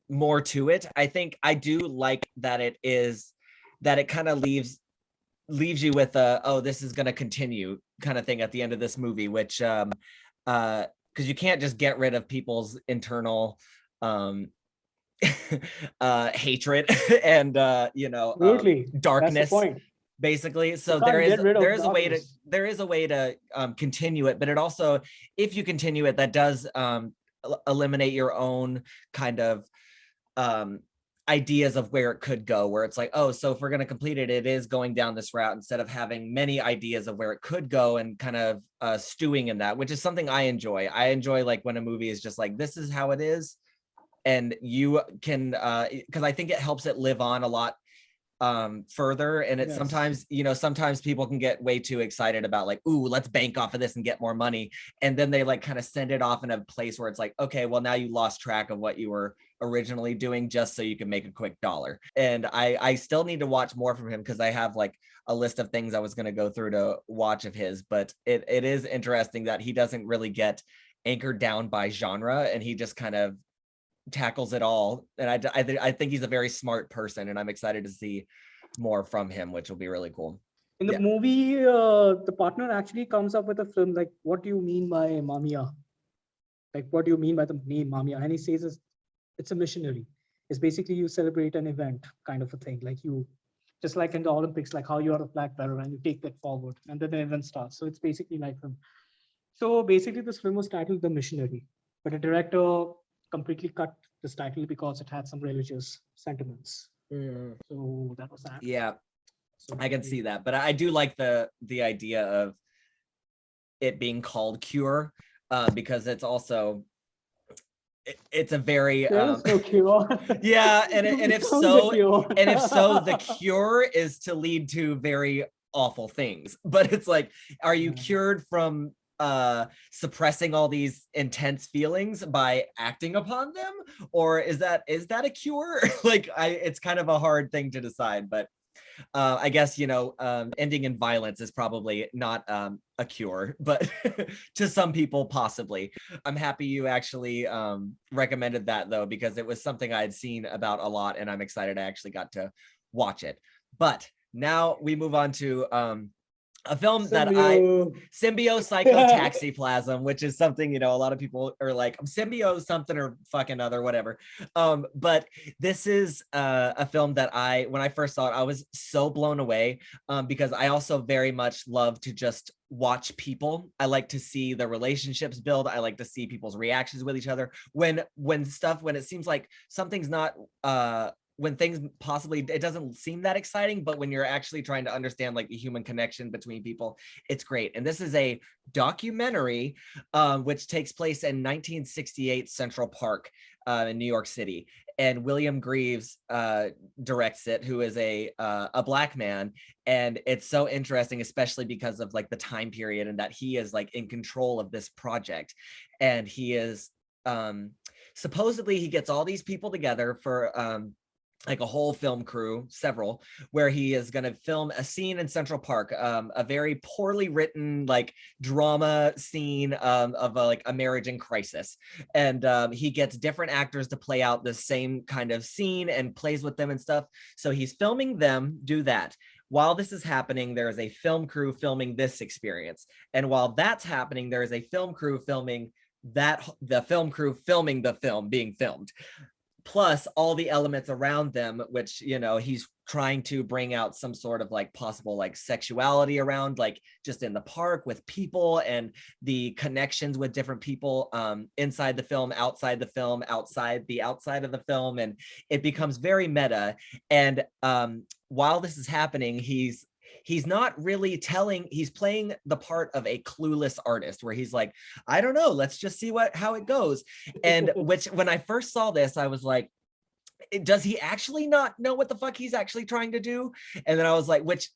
more to it. I think I do like that it kind of leaves you with a, oh, this is going to continue kind of thing at the end of this movie, which because you can't just get rid of people's internal hatred and darkness, basically. So there is a way to continue it, but it also, if you continue it, that does eliminate your own kind of ideas of where it could go, where it's like, oh, so if we're going to complete it, it is going down this route, instead of having many ideas of where it could go and kind of stewing in that, which is something I enjoy. Like when a movie is just like, this is how it is, and you can because I think it helps it live on a lot further. And it's sometimes people can get way too excited about like, ooh, let's bank off of this and get more money, and then they like kind of send it off in a place where it's like, okay, well, now you lost track of what you were originally doing just so you can make a quick dollar. And I still need to watch more from him, because I have like a list of things I was going to go through to watch of his, but it is interesting that he doesn't really get anchored down by genre, and he just kind of tackles it all. And I think he's a very smart person, and I'm excited to see more from him, which will be really cool. In the movie, the partner actually comes up with a film like, what do you mean by Mamiya? Like, what do you mean by the name Mamiya? And he says it's a missionary. It's basically you celebrate an event kind of a thing. Like you, just like in the Olympics, like how you are a flag bearer and you take that forward and then the event starts. So it's basically like them. So basically this film was titled The Missionary, but the director completely cut this title because it had some religious sentiments. So that was that. Yeah, so I can see that, but I do like the idea of it being called Cure, because it's also it's a very no cure. Yeah, and if so the cure is to lead to very awful things. But it's like, are you cured from suppressing all these intense feelings by acting upon them, or is that a cure? Like, it's kind of a hard thing to decide, but I guess ending in violence is probably not a cure, but to some people possibly. I'm happy you actually recommended that, though, because it was something I had seen about a lot, and I'm excited I actually got to watch it. But now we move on to a film that Symbio. Symbiopsychotaxiplasm, which is something, a lot of people are like, I'm symbio something or fucking other, whatever. But this is a film that when I first saw it, I was so blown away, because I also very much love to just watch people. I like to see the relationships build. I like to see people's reactions with each other when it seems like something's not when things possibly, it doesn't seem that exciting, but when you're actually trying to understand like the human connection between people, it's great. And this is a documentary which takes place in 1968 Central Park in New York City. And William Greaves directs it, who is a black man. And it's so interesting, especially because of like the time period and that he is like in control of this project. And he is supposedly he gets all these people together for like a whole film crew, several, where he is going to film a scene in Central Park, a very poorly written like drama scene of like a marriage in crisis. And he gets different actors to play out the same kind of scene and plays with them and stuff. So he's filming them do that. While this is happening, there is a film crew filming this experience. And while that's happening, there is a film crew filming the film crew filming the film being filmed, plus all the elements around them, which, he's trying to bring out some sort of like possible like sexuality around, like just in the park with people and the connections with different people inside the film, outside the film, outside of the film. And it becomes very meta. And while this is happening, he's not really he's playing the part of a clueless artist where he's like, I don't know, let's just see how it goes. And which, when I first saw this, I was like, does he actually not know what the fuck he's actually trying to do? And then I was like, which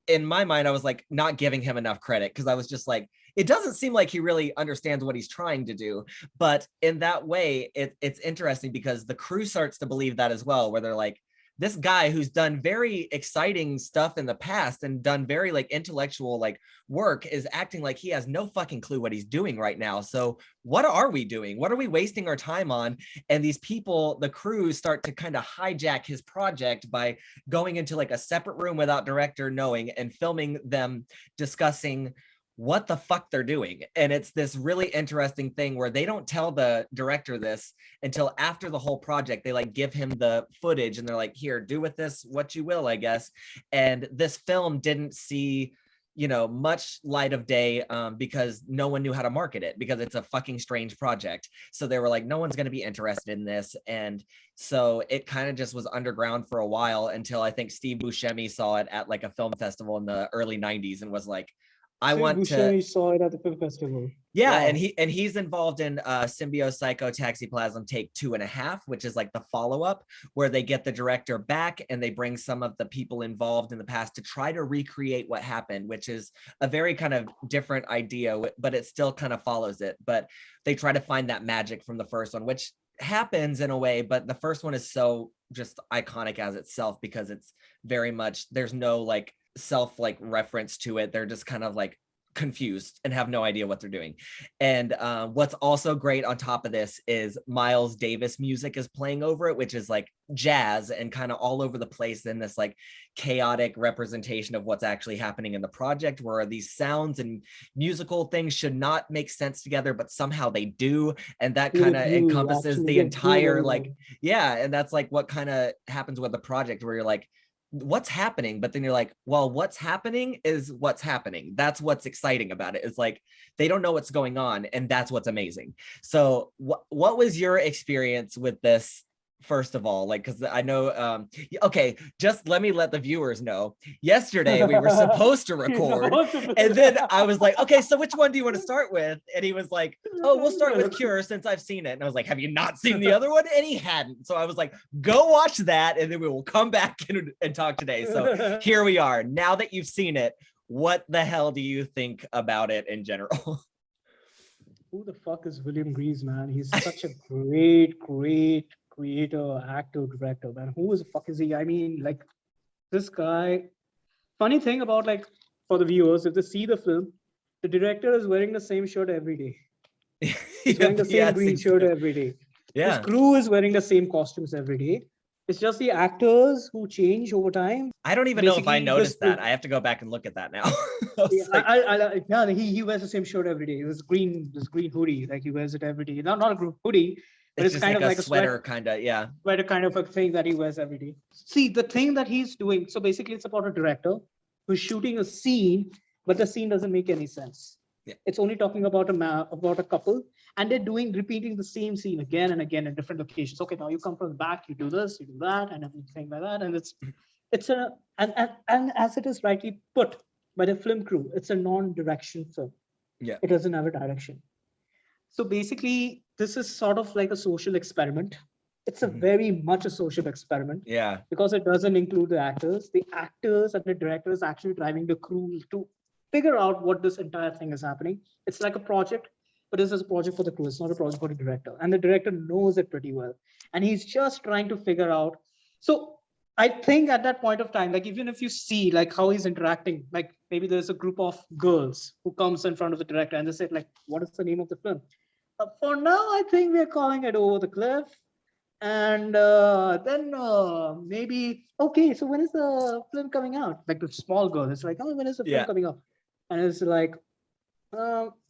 in my mind, I was like not giving him enough credit, because I was just like, it doesn't seem like he really understands what he's trying to do. But in that way, it's interesting because the crew starts to believe that as well, where they're like, this guy who's done very exciting stuff in the past and done very like intellectual like work is acting like he has no fucking clue what he's doing right now. So what are we doing? What are we wasting our time on? And these people, the crew, start to kind of hijack his project by going into like a separate room without director knowing and filming them discussing what the fuck they're doing. And it's this really interesting thing where they don't tell the director this until after the whole project. They like give him the footage and they're like, here, do with this what you will, I guess. And this film didn't see much light of day because no one knew how to market it, because it's a fucking strange project. So they were like, no one's going to be interested in this. And so it kind of just was underground for a while until I think Steve Buscemi saw it at like a film festival in the early 90s and was like, I want to. Saw it at the film festival. Yeah, wow. and he's involved in Symbiopsychotaxiplasm Take 2.5, which is like the follow-up, where they get the director back and they bring some of the people involved in the past to try to recreate what happened, which is a very kind of different idea, but it still kind of follows it. But they try to find that magic from the first one, which happens in a way, but the first one is so just iconic as itself, because it's very much, there's no like self like reference to it. They're just kind of like confused and have no idea what they're doing. And what's also great on top of this is Miles Davis music is playing over it, which is like jazz and kind of all over the place in this like chaotic representation of what's actually happening in the project, where these sounds and musical things should not make sense together, but somehow they do. And that kind of encompasses the entire like, yeah. And that's like what kind of happens with the project, where you're like, what's happening? But then you're like, well, what's happening is what's happening. That's what's exciting about it. It's like, they don't know what's going on. And that's what's amazing. So what was your experience with this? First of all, like, because I know, okay, just let the viewers know. Yesterday we were supposed to record, and then I was like, okay, so which one do you want to start with? And he was like, oh, we'll start with Cure since I've seen it. And I was like, have you not seen the other one? And he hadn't. So I was like, go watch that, and then we will come back and talk today. So here we are. Now that you've seen it, what the hell do you think about it in general? Who the fuck is William Greaves, man? He's such a great creator, actor, director, man. Who the fuck is he? I mean, like, this guy. Funny thing about, like, for the viewers, if they see the film, the director is wearing the same shirt every day. He's wearing the same green shirt every day. Yeah. His crew is wearing the same costumes every day. It's just the actors who change over time. I don't even know if I Basically, noticed that. I have to go back and look at that now. yeah, Like, yeah, he wears the same shirt every day. This green hoodie, like he wears it every day. Not a group hoodie, but it's it's just kind like of a like a sweater kind of, yeah. sweater kind of a thing that he wears every day. See, the thing that he's doing. So basically, it's about a director who's shooting a scene, but the scene doesn't make any sense. Yeah. It's only talking about about a couple, and they're repeating the same scene again and again in different locations. Okay, now you come from the back, you do this, you do that, and everything like that, and it's a and as it is rightly put by the film crew, it's a non-direction film. Yeah. It doesn't have a direction. So basically, this is sort of like a social experiment. It's a very much a social experiment Yeah. because it doesn't include the actors. The actors and the director is actually driving the crew to figure out what this entire thing is happening. It's like a project, but this is a project for the crew. It's not a project for the director. And the director knows it pretty well. And he's just trying to figure out. So I think at that point of time, like even if you see like how he's interacting, like maybe there's a group of girls who comes in front of the director and they say like, what is the name of the film? For now, I think we're calling it Over the Cliff. And then maybe, okay, so when is the film coming out? Like the small girl, it's like, oh, when is the film Yeah. coming out? And it's like,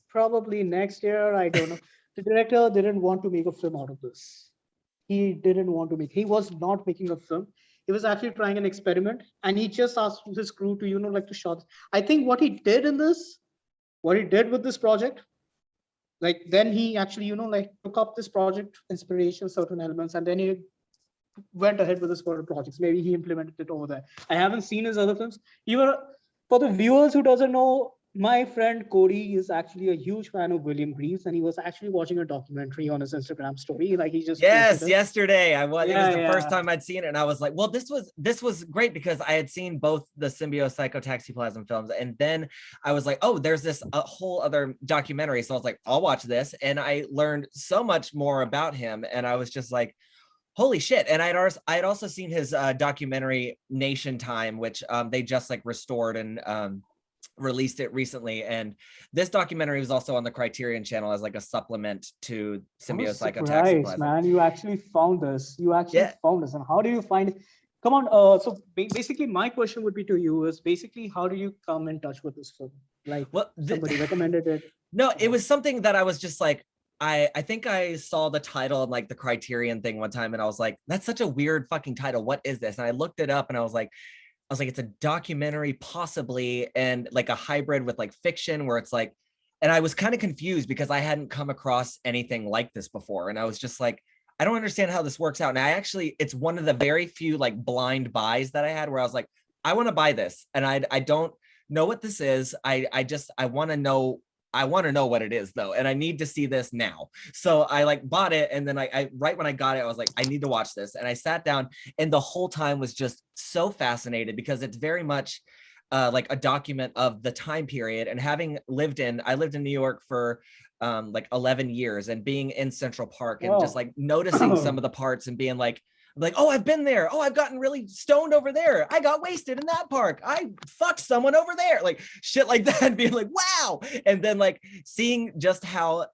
probably next year. I don't know. The director didn't want to make a film out of this. He didn't want to make. He was not making a film. He was actually trying an experiment, and he just asked his crew to, like to shot. I think what he did in this, what he did with this project, like then he actually, like took up this project inspiration, certain elements, and then he went ahead with his further projects. Maybe he implemented it over there. I haven't seen his other films. You were For the viewers who doesn't know, my friend Cody is actually a huge fan of William Greaves, and he was actually watching a documentary on his Instagram story. Like he just posted Yes, it. yesterday I was. It was Yeah, the first yeah. time I'd seen it, and I was like, "Well, this was great because I had seen both the Symbiopsychotaxiplasm films, and then I was like, oh, there's this a whole other documentary." So I was like, "I'll watch this," and I learned so much more about him, and I was just like, "Holy shit!" And I'd also seen his documentary Nation Time, which they just like restored and released it recently, and this documentary was also on the Criterion channel as like a supplement to I was surprised, Symbiopsychotaxiplasm. man. You actually found this. You actually Yeah. found this. And how do you find it? Come on. So basically, my question would be to you is basically, how do you come in touch with this film? Like, Well, somebody recommended it. no, it was something that I was just like, I think I saw the title and like the Criterion thing one time, and I was like, that's such a weird fucking title. What is this? And I looked it up, and I was like, it's a documentary possibly, and like a hybrid with like fiction where it's like, and I was kind of confused because I hadn't come across anything like this before. And I was just like, I don't understand how this works out. And it's one of the very few like blind buys that I had where I was like, I want to buy this. And I don't know what this is. I want to know. I want to know what it is though. And I need to see this now. So I like bought it. And then I right when I got it, I was like, I need to watch this. And I sat down, and the whole time was just so fascinated because it's very much like a document of the time period. And I lived in New York for like 11 years, and being in Central Park and just Oh. like noticing some of the parts and being like, oh, I've been there. Oh, I've gotten really stoned over there. I got wasted in that park. I fucked someone over there. Like shit like that, and being like, wow. And then like seeing just how,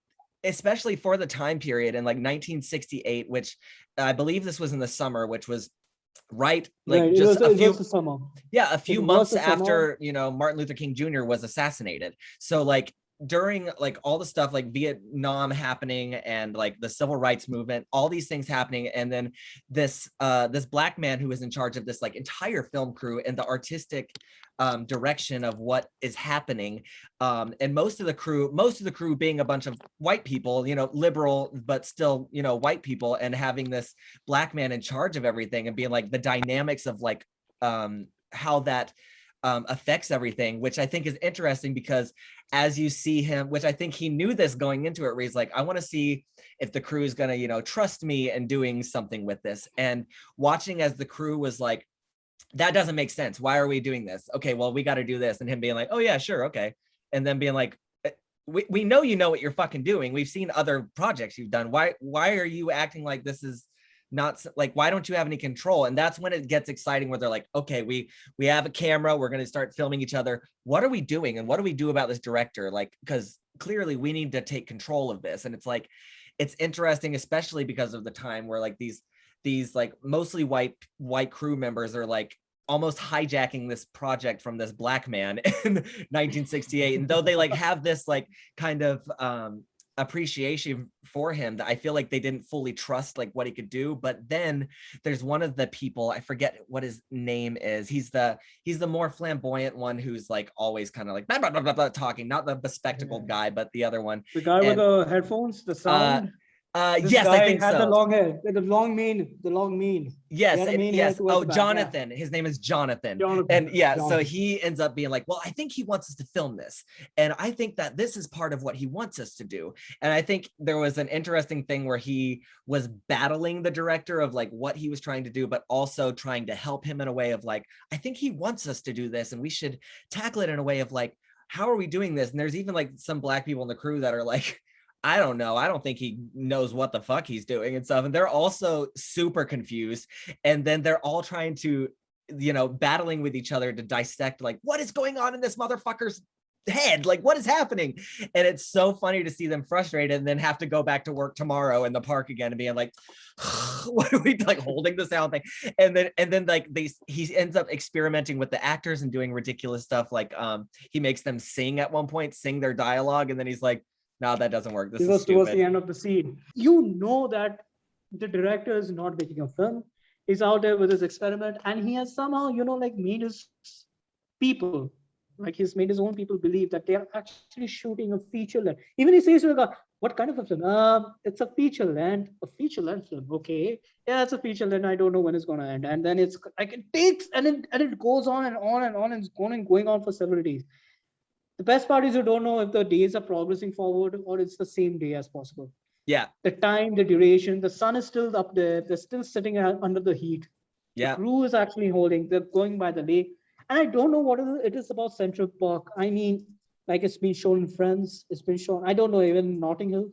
especially for the time period in like 1968, which I believe this was in the summer, which was right like Right. just It was the summer. a few It was months the summer. after Martin Luther King Jr. was assassinated. So like during like all the stuff like Vietnam happening and like the civil rights movement, all these things happening, and then this black man who was in charge of this like entire film crew and the artistic direction of what is happening, and most of the crew being a bunch of white people, liberal but still white people, and having this black man in charge of everything and being like the dynamics of like how that affects everything, which I think is interesting because as you see him, which I think he knew this going into it, where he's like, I want to see if the crew is going to, trust me in doing something with this. And watching as the crew was like, that doesn't make sense. Why are we doing this? Okay, well, we got to do this. And him being like, oh yeah, sure. Okay. And then being like, we know what you're fucking doing. We've seen other projects you've done. Why are you acting like this is not like, why don't you have any control? And that's when it gets exciting, where they're like, okay, we have a camera, we're going to start filming each other. What are we doing? And what do we do about this director? Like, because clearly we need to take control of this. And it's like, it's interesting, especially because of the time where like these these like mostly white crew members are like almost hijacking this project from this black man in 1968. And though they like have this like kind of appreciation for him, that I feel like they didn't fully trust like what he could do. But then there's one of the people, I forget what his name is. He's the more flamboyant one who's like always kind of like blah, blah, blah, blah, blah, talking, not the bespectacled guy, but the other one. The guy with the headphones, the sound. This Yes, guy I think had so. the long hair, the long mane. Yes, yes. Oh, back. Jonathan. Yeah. His name is Jonathan. Jonathan. And yeah, Jonathan. so he ends up being like, well, I think he wants us to film this. And I think that this is part of what he wants us to do. And I think there was an interesting thing where he was battling the director of like what he was trying to do, but also trying to help him in a way of like, I think he wants us to do this and we should tackle it in a way of like, how are we doing this? And there's even like some black people in the crew that are like, I don't know. I don't think he knows what the fuck he's doing and stuff. And they're also super confused. And then they're all trying to, battling with each other to dissect like, what is going on in this motherfucker's head? Like, what is happening? And it's so funny to see them frustrated and then have to go back to work tomorrow in the park again and being like, what are we like holding the sound thing? And then like he ends up experimenting with the actors and doing ridiculous stuff. Like he makes them sing at one point, sing their dialogue. And then he's like, no, that doesn't work. This is stupid. Towards the end of the scene. You know that the director is not making a film. He's out there with his experiment, and he has somehow, like made his people, like he's made his own people believe that they are actually shooting a feature length. Even he says to the guy, what kind of a film? It's a feature length film. Okay. Yeah, it's a feature length. I don't know when it's going to end. And then it's like, it takes, and it goes on and on and on, and it's going on for several days. The best part is you don't know if the days are progressing forward or it's the same day as possible. Yeah. The time, the duration, the sun is still up there. They're still sitting under the heat. Yeah. The crew is actually holding. They're going by the lake. And I don't know what it is about Central Park. I mean, like it's been shown in Friends. It's been shown. I don't know. Even Notting Hill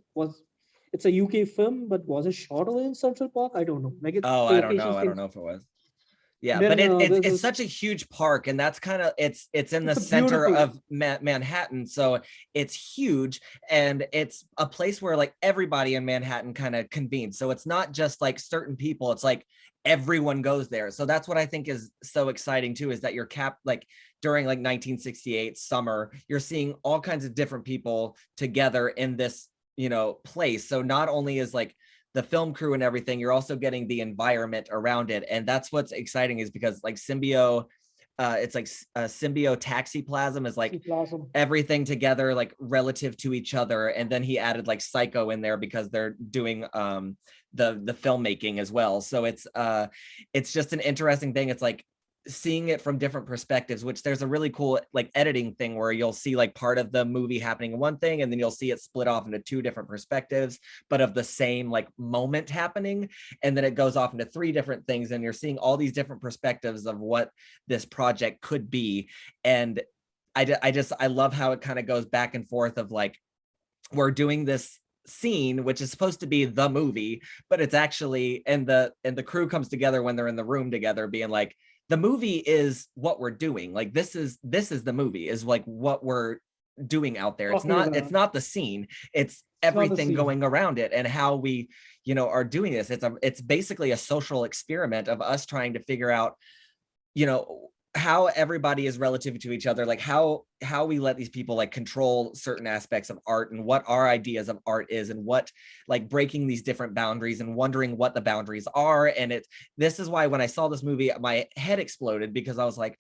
it's a UK film, but was it shot over in Central Park? I don't know. Like it's. Oh, I don't know. I don't know if it was. Yeah, then, but it's such a huge park, and that's kind of it's in the center of Manhattan, so it's huge, and it's a place where like everybody in Manhattan kind of convenes. So it's not just like certain people; it's like everyone goes there. So that's what I think is so exciting too, is that you're like during like 1968 summer, you're seeing all kinds of different people together in this place. So not only is like the film crew and everything, you're also getting the environment around it. And that's what's exciting, is because like it's like Symbiopsychotaxiplasm is like everything together, like relative to each other. And then he added like psycho in there because they're doing the filmmaking as well. So it's just an interesting thing. It's like seeing it from different perspectives, which there's a really cool like editing thing where you'll see like part of the movie happening in one thing, and then you'll see it split off into two different perspectives, but of the same like moment happening. And then it goes off into three different things, and you're seeing all these different perspectives of what this project could be. And I love how it kind of goes back and forth of like, we're doing this scene which is supposed to be the movie, but it's actually, and the crew comes together when they're in the room together being like, the movie is what we're doing. Like this is the movie, is like what we're doing out there. It's not the scene. It's everything going around it, and how we, are doing this. It's basically a social experiment of us trying to figure out, how everybody is relative to each other, like how we let these people like control certain aspects of art, and what our ideas of art is, and what like breaking these different boundaries and wondering what the boundaries are. And this is why when I saw this movie, my head exploded, because I was like,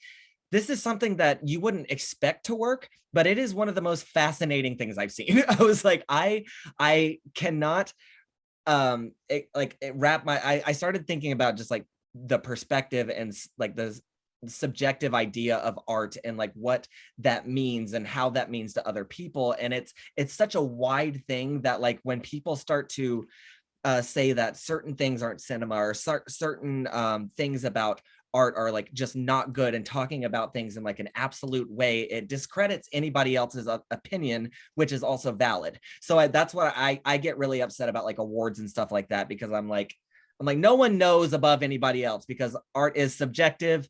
this is something that you wouldn't expect to work, but it is one of the most fascinating things I've seen. I was like, I cannot I started thinking about just like the perspective and like the subjective idea of art, and like what that means and how that means to other people. And it's such a wide thing that like when people start to say that certain things aren't cinema, or certain things about art are like just not good, and talking about things in like an absolute way, it discredits anybody else's opinion, which is also valid. So that's what I get really upset about, like awards and stuff like that, because I'm like no one knows above anybody else, because art is subjective.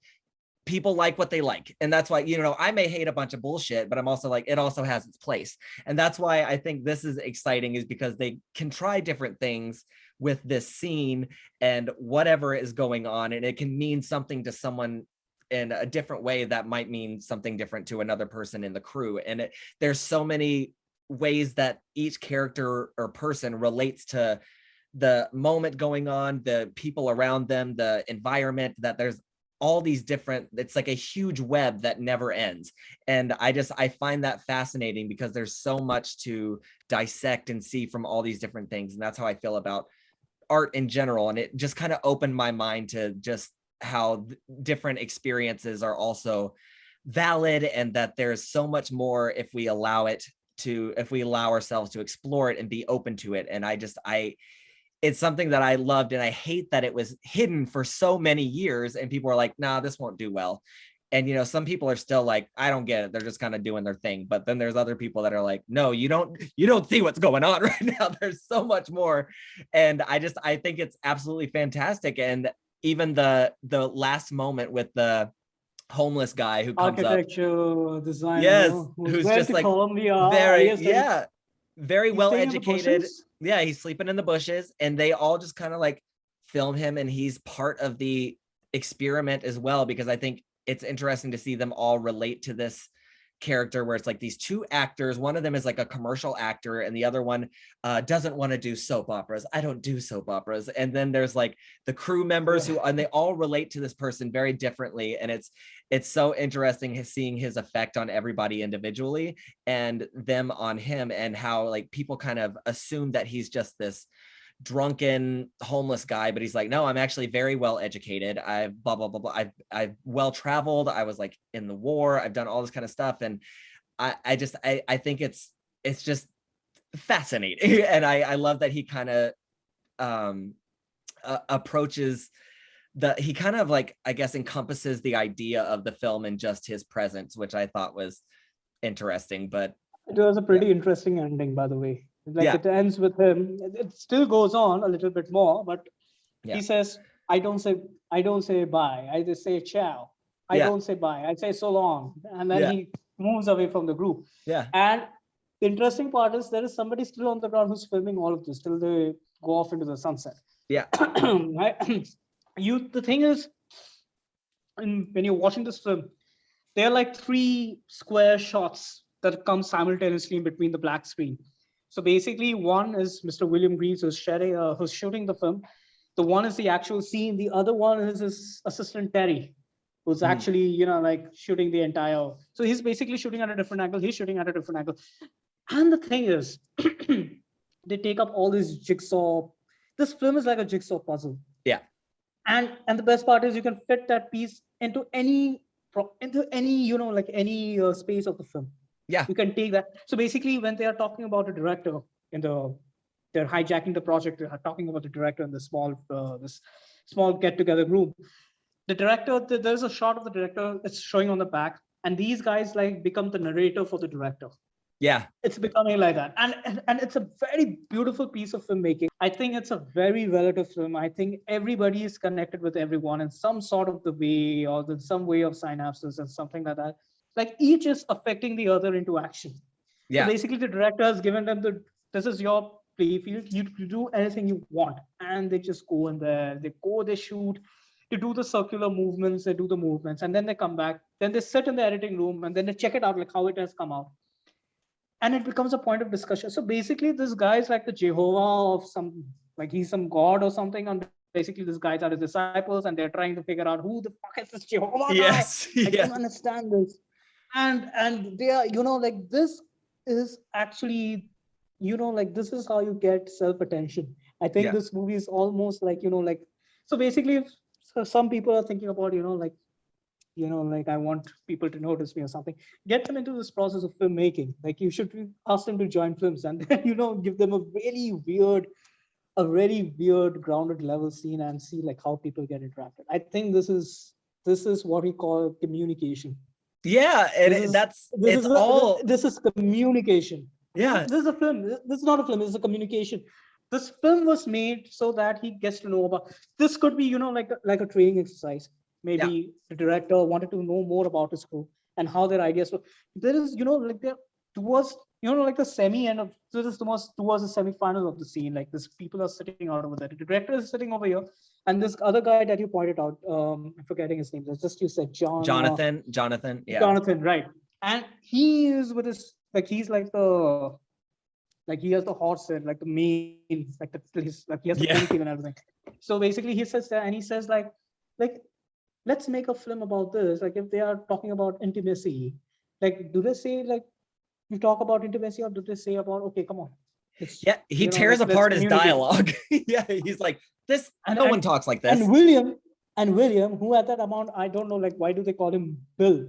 People like what they like, and that's why I may hate a bunch of bullshit, but I'm also like, it also has its place. And that's why I think this is exciting, is because they can try different things with this scene and whatever is going on, and it can mean something to someone in a different way that might mean something different to another person in the crew. And there's so many ways that each character or person relates to the moment going on, the people around them, the environment, that there's all these different, it's like a huge web that never ends. And I find that fascinating because there's so much to dissect and see from all these different things. And that's how I feel about art in general. And it just kind of opened my mind to just how different experiences are also valid, and that there's so much more if we allow ourselves to explore it and be open to it. And it's something that I loved, and I hate that it was hidden for so many years and people are like, nah, this won't do well. And some people are still like, I don't get it, they're just kind of doing their thing. But then there's other people that are like, no, you don't see what's going on right now, there's so much more. And I think it's absolutely fantastic. And even the last moment with the homeless guy who comes architecture designer, yes, who's just like Colombia, very, yeah, very well educated. Yeah, He's sleeping in the bushes, and they all just kind of like film him, and he's part of the experiment as well, because I think it's interesting to see them all relate to this character, where it's like these two actors, one of them is like a commercial actor and the other one doesn't want to do soap operas. I don't do soap operas. And then there's like the crew members and they all relate to this person very differently. And it's so interesting seeing his effect on everybody individually and them on him, and how like people kind of assume that he's just this drunken homeless guy, but he's like, no, I'm actually very well educated, I've blah blah blah blah, I've well traveled, I was like in the war, I've done all this kind of stuff. And I think it's just fascinating. And I love that he kind of approaches he kind of like, I guess, encompasses the idea of the film in just his presence, which I thought was interesting. But it was a pretty interesting ending, by the way. Like it ends with him. It still goes on a little bit more, but he says, I don't say bye. I just say ciao. I don't say bye. I say so long. And then he moves away from the group. Yeah. And the interesting part is there is somebody still on the ground who's filming all of this till they go off into the sunset. Yeah. The thing is, when you're watching this film, there are like 3 square shots that come simultaneously in between the black screen. So basically, one is Mr. William Greaves who's shooting the film. The one is the actual scene. The other one is his assistant Terry, who's actually, like shooting the entire. So he's basically shooting at a different angle. He's shooting at a different angle. And the thing is, they take up all this jigsaw. This film is like a jigsaw puzzle. Yeah. And the best part is you can fit that piece into any space of the film. Yeah. You can take that. So basically, when they are talking about a director they're hijacking the project, they're talking about the director in the this small get-together room. The director, there's a shot of the director that's showing on the back, and these guys like become the narrator for the director. Yeah. It's becoming like that. And it's a very beautiful piece of filmmaking. I think it's a very relative film. I think everybody is connected with everyone in some sort of the way, or some way of synapses and something like that. Like each is affecting the other into action. Yeah. So basically the director has given them this is your play field. You do anything you want. And they just go in there. They shoot. They do the circular movements. They do the movements. And then they come back. Then they sit in the editing room and then they check it out, like how it has come out. And it becomes a point of discussion. So basically this guy is like the Jehovah of he's some god or something. And basically these guys are his disciples and they're trying to figure out who the fuck is this Jehovah guy? Yes. I don't understand this. And they are, this is actually, this is how you get self-attention. I think this movie is almost like, so basically some people are thinking about, I want people to notice me or something. Get them into this process of filmmaking. Like you should ask them to join films and then, give them a really weird grounded level scene and see like how people get interacted. I think this is what we call communication. Yeah, and this is communication. Yeah. This is a film. This is not a film. This is a communication. This film was made so that he gets to know about. This could be, like a training exercise. Maybe the director wanted to know more about his crew and how their ideas were. There is, towards, like the semi end of, so this is the most towards the semi-final of the scene. Like this, people are sitting out over there. The director is sitting over here, and this other guy that you pointed out, I'm forgetting his name. It's just you said Jonathan, yeah. Jonathan, right? And he is with his, like he's like he has the horse head, like the mane, like like he has the Yeah. ponytail and everything. So basically, he sits there and he says like let's make a film about this. Like if they are talking about intimacy, like do they say like you talk about intimacy, or do they say about okay, come on, let's Yeah, he tears like let's apart his communicate. dialogue. Yeah, he's like, this, And no one talks like this. and William, who at that amount, I don't know, like why do they call him Bill?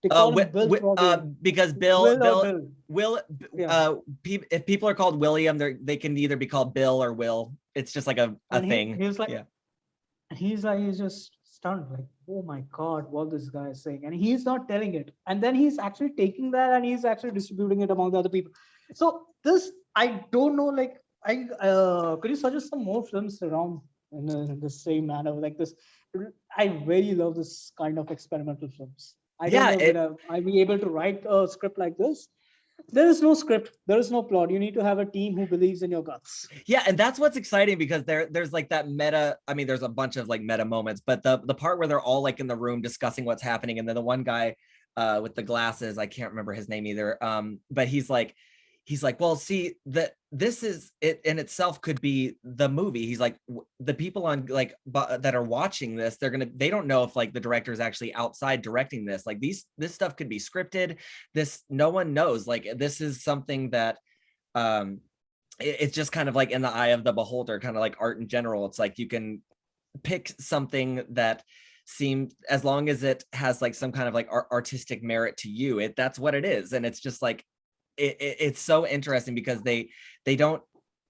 They call him Bill throughout the because Will or Bill. Will, Yeah. if people are called William, they can either be called Bill or Will. It's just like a thing. He was like, yeah. he's just stunned, like, oh my God, what this guy is saying. And he's not telling it. And then he's actually taking that and he's actually distributing it among the other people. So this, I don't know, like, could you suggest some more films around in the same manner like this? I really love this kind of experimental films. I don't know whether I'll be able to write a script like this. There is no script, there is no plot. You need to have a team who believes in your guts. Yeah, and that's what's exciting, because there's like that meta, I mean, there's a bunch of like meta moments, but the part where they're all like in the room discussing what's happening, and then the one guy with the glasses, I can't remember his name either, but he's like, well, see, that this is it in itself could be the movie. He's like, the people on like that are watching this, they don't know if like the director is actually outside directing this. Like this stuff could be scripted. This, no one knows. Like this is something that it's just kind of like in the eye of the beholder, kind of like art in general. It's like you can pick something that seems, as long as it has like some kind of like artistic merit to you, that's what it is. And it's just like it's so interesting because they don't,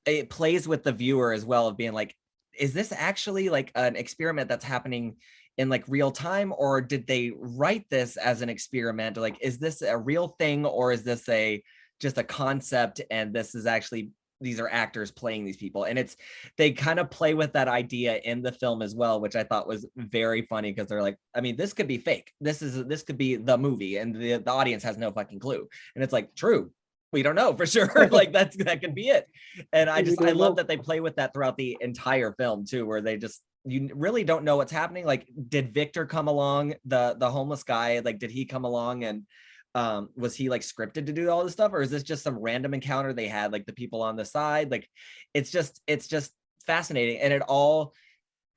it plays with the viewer as well, of being like, is this actually like an experiment that's happening in like real time, or did they write this as an experiment? Like, is this a real thing, or is this just a concept, and this is actually, these are actors playing these people? And they kind of play with that idea in the film as well, which I thought was very funny, because they're like, I mean, this could be fake, this could be the movie, and the audience has no fucking clue. And it's like, true, we don't know for sure. Like that could be it. And I love that they play with that throughout the entire film too, where you really don't know what's happening. Like, did Victor come along, the homeless guy, like did he come along, and was he like scripted to do all this stuff, or is this just some random encounter they had, like the people on the side? Like it's just fascinating, and it all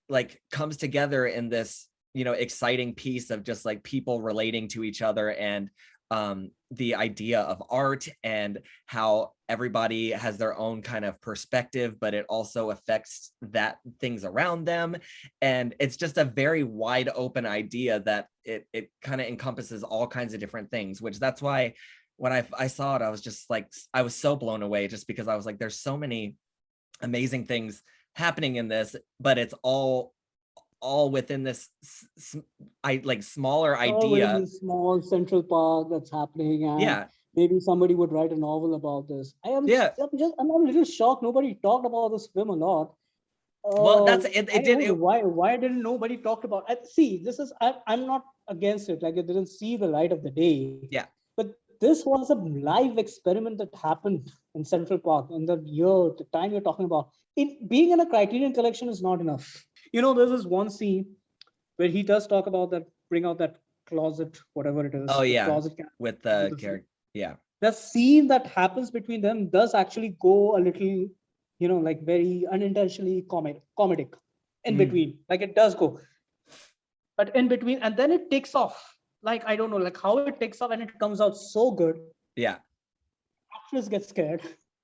like comes together in this exciting piece of just like people relating to each other, and the idea of art, and how everybody has their own kind of perspective, but it also affects that things around them. And it's just a very wide open idea that it kind of encompasses all kinds of different things, which that's why when I saw it, I was just like, I was so blown away, just because I was like, there's so many amazing things happening in this, but it's all within this smaller idea. This small Central Park that's happening, and yeah, maybe somebody would write a novel about this. I'm a little shocked. Nobody talked about this film a lot. Well, that's it. Why didn't nobody talk about it? See, this is, I'm not against it. Like, it didn't see the light of the day. Yeah. But this was a live experiment that happened in Central Park in the time you're talking about. Being in a Criterion collection is not enough. There's this one scene where he does talk about that, bring out that closet, whatever it is. Oh yeah, closet with the character. Yeah. The scene that happens between them does actually go a little, like very unintentionally comedic in between. Like it does go, but in between, and then it takes off. Like, I don't know, like how it takes off and it comes out so good. Yeah. Actors get scared.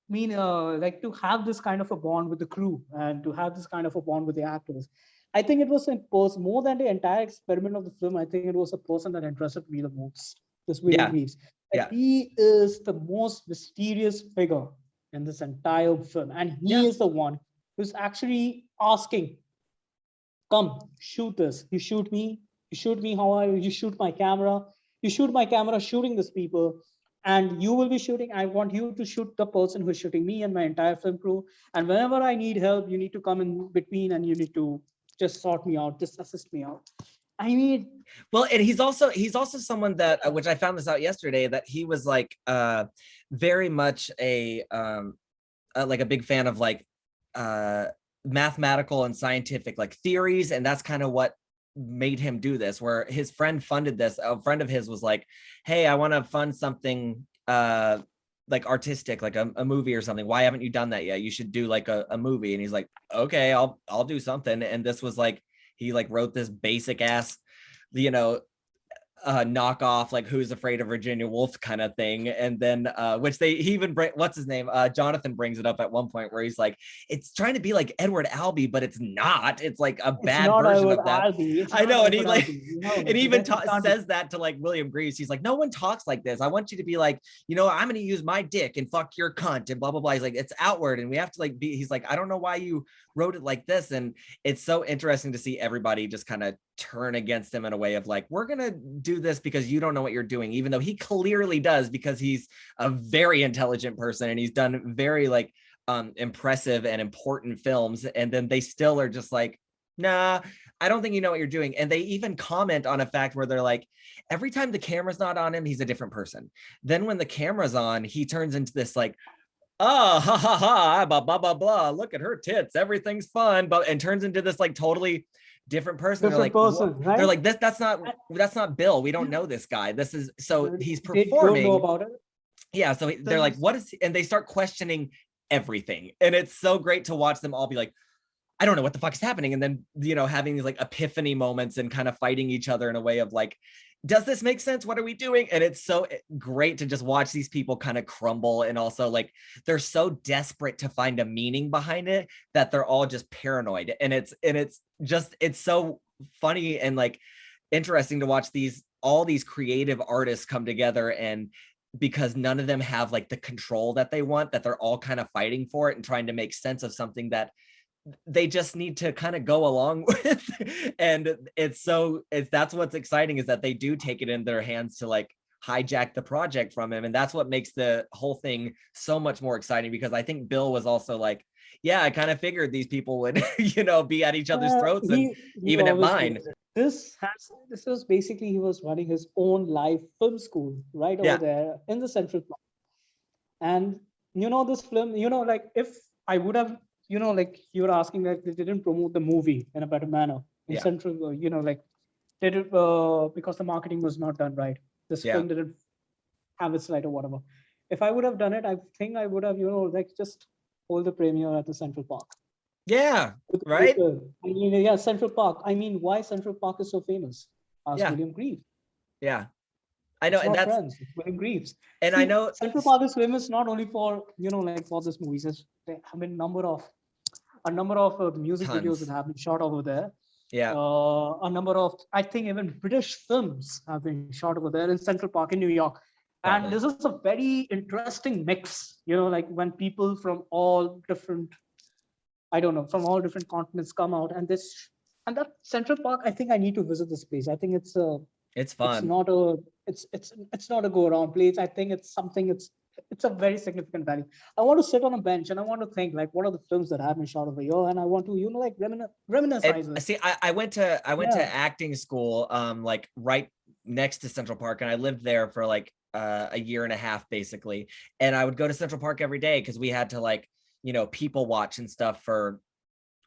I mean, like to have this kind of a bond with the crew and to have this kind of a bond with the actors. I think it was a person more than the entire experiment of the film. I think it was a person that interested me the most. This William Greaves. Yeah. He is the most mysterious figure in this entire film, and he is the one who's actually asking, "Come, shoot this. You shoot me. You shoot me. How are you? You shoot my camera. You shoot my camera, shooting these people." And you will be shooting. I want you to shoot the person who's shooting me and my entire film crew. And whenever I need help, you need to come in between and you need to just sort me out, just assist me out. I mean, Well, and he's also someone that which I found this out yesterday, that he was like very much a like a big fan of like uh mathematical and scientific like theories, and that's kind of what made him do this, where his friend funded this. A friend of his was like, hey, I want to fund something like artistic, like a movie or something. Why haven't you done that yet? You should do like a movie. And he's like, okay, I'll do something. And this was like, he like wrote this basic ass, you know, knockoff like Who's Afraid of Virginia Woolf kind of thing. And then which he even bring, what's his name, Jonathan brings it up at one point where he's like, it's trying to be like Edward Albee, but it's not, it's like a it's bad not version Edward of that. Albee. It's I not know. And he Edward like Albee. You know, and like, even it can't be. says that to like William Greaves. He's like, no one talks like this. I want you to be like, you know, I'm gonna use my dick and fuck your cunt and blah blah blah. He's like, it's outward and we have to like be, he's like, I don't know why you wrote it like this. And it's so interesting to see everybody just kind of turn against him in a way of like, we're gonna do this because you don't know what you're doing, even though he clearly does, because he's a very intelligent person and he's done very like impressive and important films. And then they still are just like, nah, I don't think you know what you're doing. And they even comment on a fact where they're like, every time the camera's not on him, he's a different person. Then when the camera's on, he turns into this like, oh, ha ha ha, blah blah blah blah, look at her tits, everything's fun, but and turns into this like totally different person. They're Different like, person, what? right? They're like, that's not Bill. We don't know this guy. This is, so he's They don't know performing. about it. Yeah, so they're like, what is, and they start questioning everything. And it's so great to watch them all be like, I don't know what the fuck is happening. And then, you know, having these like epiphany moments and kind of fighting each other in a way of like, does this make sense? What are we doing? And it's so great to just watch these people kind of crumble. And also like, they're so desperate to find a meaning behind it that they're all just paranoid. And it's just, it's so funny and like interesting to watch all these creative artists come together, and because none of them have like the control that they want, that they're all kind of fighting for it and trying to make sense of something that they just need to kind of go along with. And that's what's exciting, is that they do take it in their hands to like hijack the project from him. And that's what makes the whole thing so much more exciting, because I think Bill was also like, yeah, I kind of figured these people would, you know, be at each other's throats and He even at always mine. knows it. This was basically, he was running his own live film school right over there in the Central Park. And you know, this film, you know, like if I would have, you know, like you were asking, like they didn't promote the movie in a better manner in Central, you know, like they did because the marketing was not done right. This film didn't have its light or whatever. If I would have done it, I think I would have, you know, like just hold the premiere at the Central Park. Yeah, right. I mean, yeah, Central Park. I mean, why Central Park is so famous? Ask William Greaves. Yeah, I know, it's and not that's Friends, it's William Greaves. And See, I know Central Park is famous not only for, you know, like for this movies. There have been a number of music videos that have been shot over there. Yeah. A number of, I think even British films have been shot over there in Central Park in New York. And this is a very interesting mix, you know, like when people from all different, I don't know, from all different continents come out, and that Central Park, I think I need to visit this place. I think it's fun. It's not a go around place. I think it's something, it's a very significant value. I want to sit on a bench and I want to think like, what are the films that have been shot over here? And I want to, you know, like reminisce. See, I went to acting school, like right next to Central Park, and I lived there for like a year and a half basically. And I would go to Central Park every day because we had to like, you know, people watch and stuff for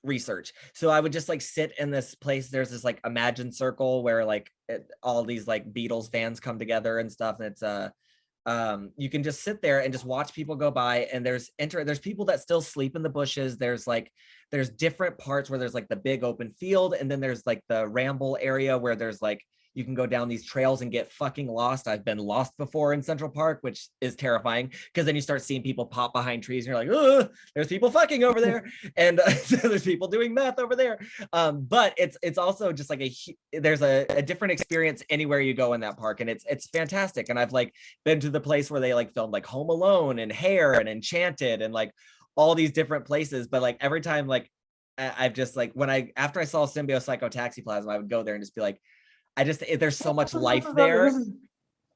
research. So I would just like sit in this place. There's this like Imagine Circle where like all these like Beatles fans come together and stuff. And it's you can just sit there and just watch people go by, and there's people that still sleep in the bushes. There's different parts where there's like the big open field, and then there's like the ramble area where there's like you can go down these trails and get fucking lost. I've been lost before in Central Park, which is terrifying, because then you start seeing people pop behind trees and you're like, oh, there's people fucking over there. And there's people doing meth over there. But it's also just like there's a different experience anywhere you go in that park. And it's fantastic. And I've like been to the place where they like filmed like Home Alone and Hair and Enchanted and like all these different places. But like every time, like I've just like, after I saw Symbiopsychotaxiplasm, I would go there and just be like, there's so much life there.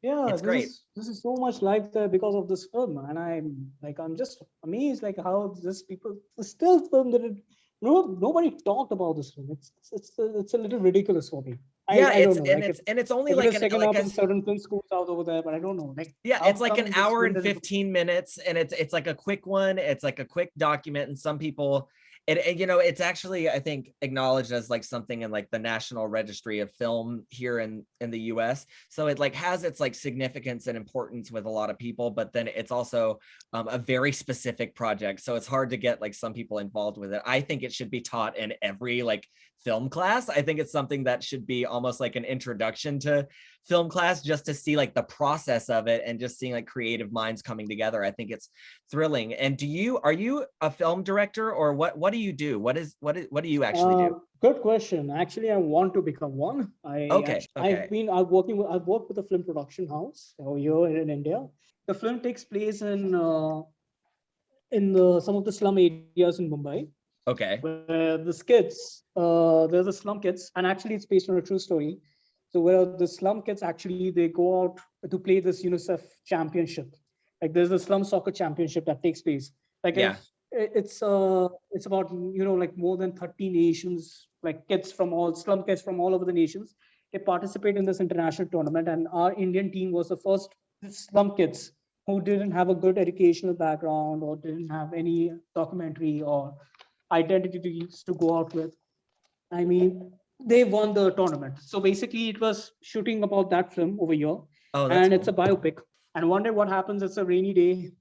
It's great. This is so much life there because of this film, and I'm just amazed like how people still film that nobody talked about this film. It's a little ridiculous for me. Yeah, I don't it's know. and Like it's only if it like is an taken like up a in certain film schools out over there, but I don't know. Like yeah, how it's like an come this hour film and didn't. 15 minutes, and it's like a quick one. It's like a quick document, and some people it you know, it's actually, I think, acknowledged as like something in like the National Registry of Film here in the US. So it like has its like significance and importance with a lot of people, but then it's also a very specific project. So it's hard to get like some people involved with it. I think it should be taught in every like film class. I think it's something that should be almost like an introduction to film class, just to see like the process of it and just seeing like creative minds coming together. I think it's thrilling. And are you a film director, or what do you do? What do you actually do? Good question. Actually, I want to become one. Okay, okay. I've worked with a film production house over here in India. The film takes place in some of the slum areas in Mumbai, Okay. where the kids, there's the slum kids, and actually it's based on a true story. So where the slum kids actually they go out to play this UNICEF championship. Like there's a slum soccer championship that takes place. Like Yeah. it's about like more than 30 nations, like kids from all slum kids from all over the nations. They participate in this international tournament, and our Indian team was the first slum kids who didn't have a good educational background or didn't have any documentary or identities to go out with. I mean, they won the tournament. So basically, it was shooting about that film over here, Oh, that's and it's a cool. biopic. And one day, what happens? It's a rainy day,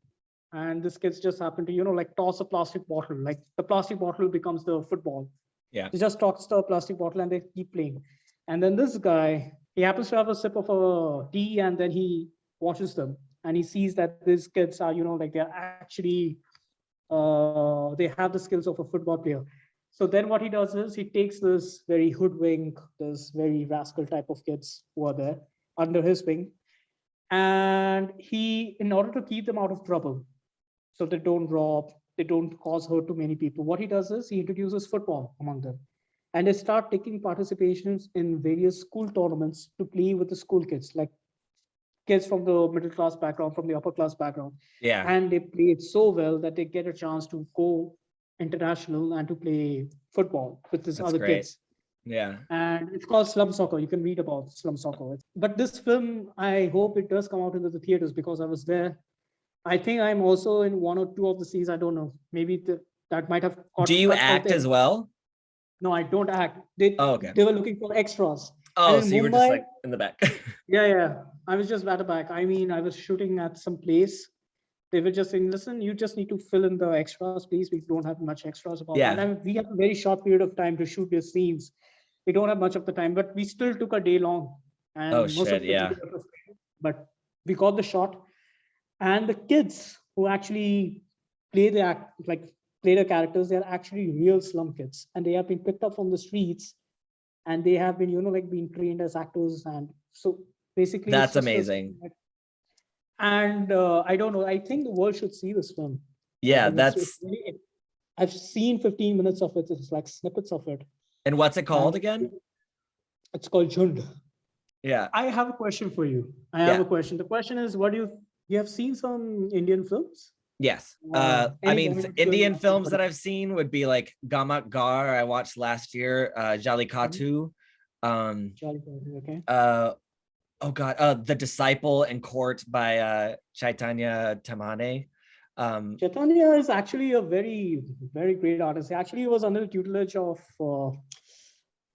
and this kids just happen to like toss a plastic bottle. Like the plastic bottle becomes the football. Yeah. They just toss the plastic bottle and they keep playing. And then this guy, he happens to have a sip of a tea, and then he watches them, and he sees that these kids are like they're actually they have the skills of a football player. So then what he does is he takes this very hoodwink, this very rascal type of kids who are there under his wing. And he, in order to keep them out of trouble, so they don't rob, they don't cause hurt to many people, what he does is he introduces football among them. And they start taking participations in various school tournaments to play with the school kids, like kids from the middle class background, from the upper class background. Yeah. And they play it so well that they get a chance to go international and to play football with these That's other great. kids. Yeah. And it's called Slum Soccer. You can read about Slum Soccer. But this film, I hope it does come out into the theaters because I was there. I think I'm also in one or two of the scenes. I don't know. Maybe that might have Do got you cut out act there. as well? No, I don't act. Oh, okay. They were looking for extras. And Oh, in so you were just Mumbai, like in the back. yeah. I was just at the back. I mean, I was shooting at some place. They were just saying, listen, you just need to fill in the extras, please. We don't have much extras about that. Yeah. And we have a very short period of time to shoot these scenes. We don't have much of the time, but we still took a day long. Oh And most shit, of it, yeah. but we got the shot. And the kids who actually play the act, like play the characters, they're actually real slum kids. And they have been picked up from the streets, and they have been, like being trained as actors. And so basically it's That's just amazing. and I don't know. I think the world should see this film. Yeah, It's that's really, I've seen 15 minutes of it. It's like snippets of it. and what's it called And again? it's called Jhund. Yeah. I have a question for you. I have a question. The question is, what do you have seen some Indian films? Yes. I Any mean, Bollywood Indian film? films that I've seen would be like Gamak Gar, I watched last year, Jalikatu. Okay. Oh God, The Disciple and Court by Chaitanya Tamhane. Chaitanya is actually a very, very great artist. Actually, he was under the tutelage of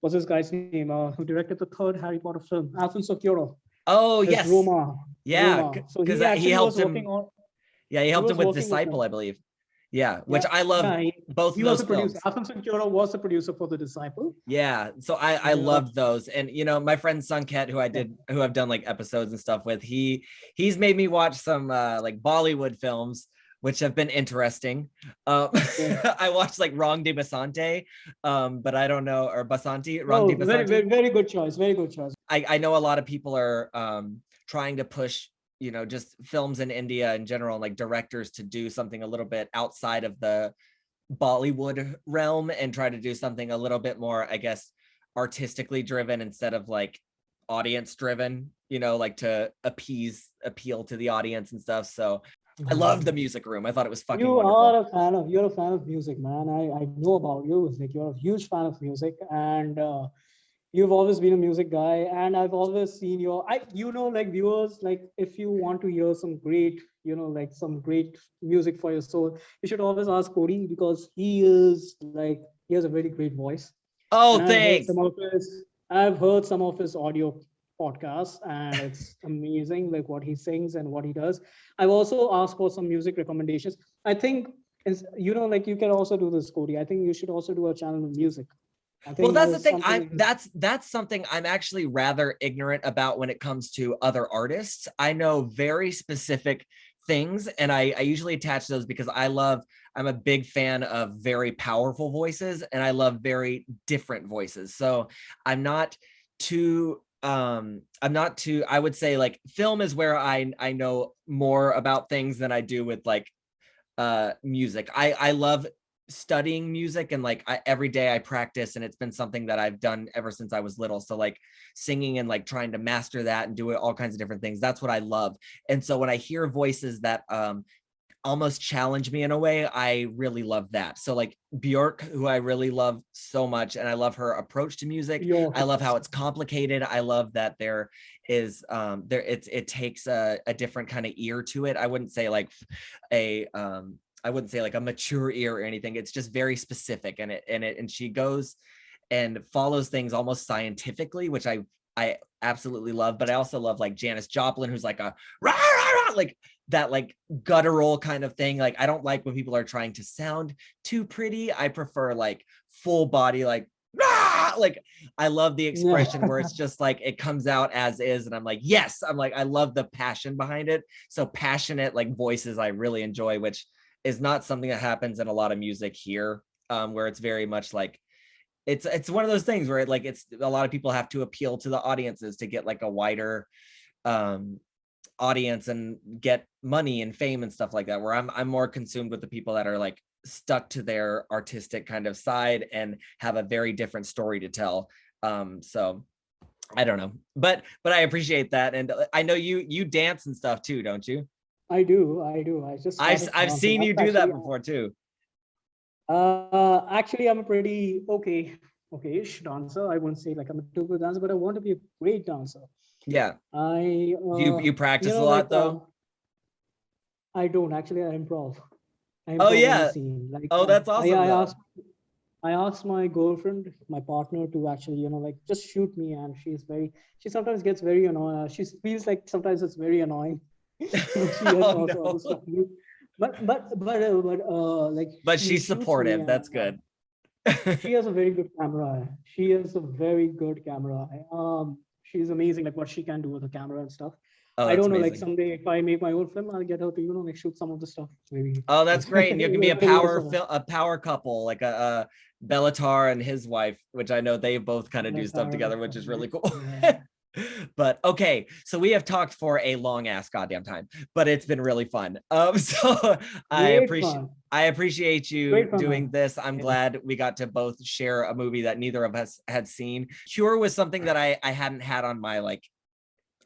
what's this guy's name? Who directed the third Harry Potter film, Alfonso Cuarón. Oh His yes, Roma. yeah, Roma. So because he he actually helped was him. working on. Yeah, he He helped him was with working with Disciple, him. I believe. Yeah, which Yeah, I love both he of was those the producer. films. Alfonso Cuarón was the producer for The Disciple. Yeah, so I loved those, and my friend Sanket, who I've done like episodes and stuff with, he's made me watch some like Bollywood films, which have been interesting. I watched like Rang de Basante, but I don't know, or Basanti, Rang de Very, Basanti. very good choice. Very good choice. I know a lot of people are trying to push just films in India in general, and like directors to do something a little bit outside of the Bollywood realm and try to do something a little bit more, I guess, artistically driven instead of like audience driven, like to appeal to the audience and stuff. So I loved The Music Room. I thought it was fucking wonderful. You're a fan of music, man. I know about you. Like you're a huge fan of music, and you've always been a music guy, and I've always seen your, like viewers, like if you want to hear some great, like some great music for your soul, you should always ask Cody, because he has a very great voice. Oh, And thanks. I've heard some of his audio podcasts, and it's amazing, like what he sings and what he does. I've also asked for some music recommendations. I think, like you can also do this, Cody. I think you should also do a channel of music. I Well, think that that's the is thing. something. That's something I'm actually rather ignorant about when it comes to other artists. I know very specific things, and I usually attach those because I'm a big fan of very powerful voices, and I love very different voices. So I'm not too I would say like film is where I know more about things than I do with like music. I love studying music, and like every day I practice, and it's been something that I've done ever since I was little. So like singing and like trying to master that and do it all kinds of different things, that's what I love. And so when I hear voices that almost challenge me in a way, I really love that. So like Bjork, who I really love so much, and I love her approach to music. I love how it's complicated. I love that there is it takes a different kind of ear to it. I wouldn't say like a mature ear or anything. It's just very specific, and she goes and follows things almost scientifically, which I absolutely love. But I also love like Janis Joplin, who's like a rah, rah, rah, like that like guttural kind of thing. Like I don't like when people are trying to sound too pretty. I prefer like full body, like rah! Like I love the expression where it's just like it comes out as is, and I'm like, yes, I'm like, I love the passion behind it. So passionate like voices I really enjoy, which is not something that happens in a lot of music here, where it's very much like it's one of those things where it's a lot of people have to appeal to the audiences to get like a wider um audience and get money and fame and stuff like that, where I'm more consumed with the people that are like stuck to their artistic kind of side and have a very different story to tell. So I don't know, but I appreciate that. And I know you dance and stuff too, don't you? I do. I just started I've dancing. seen you do that before too. Actually, I'm a pretty okay-ish dancer. I wouldn't say like I'm a too good dancer, but I want to be a great dancer. Yeah. I, You practice a lot though? I don't actually. I improv. I Oh improv on the yeah. scene. Like Oh, that's awesome though. I asked my girlfriend, my partner, to actually, like just shoot me, and she sometimes gets very annoying. She feels like sometimes it's very annoying, but she has Oh also other no. stuff to do. Like But she she's shoots me, supportive. and That's good. she has a very good camera eye. She has a very good camera eye. She's amazing, like what she can do with the camera and stuff. Oh, I that's don't know, like amazing. someday if I make my own film, I'll get her to, like shoot some of the stuff. Maybe. Oh, that's great. And you can be Later. a power couple, like a Bellatar and his wife, which I know they both kind of do stuff together, which is really cool. Yeah. But okay, so we have talked for a long ass goddamn time, but it's been really fun. So Great fun. I appreciate you Great fun, doing man. this. I'm Yeah. glad we got to both share a movie that neither of us had seen. Cure was something that I hadn't had on my like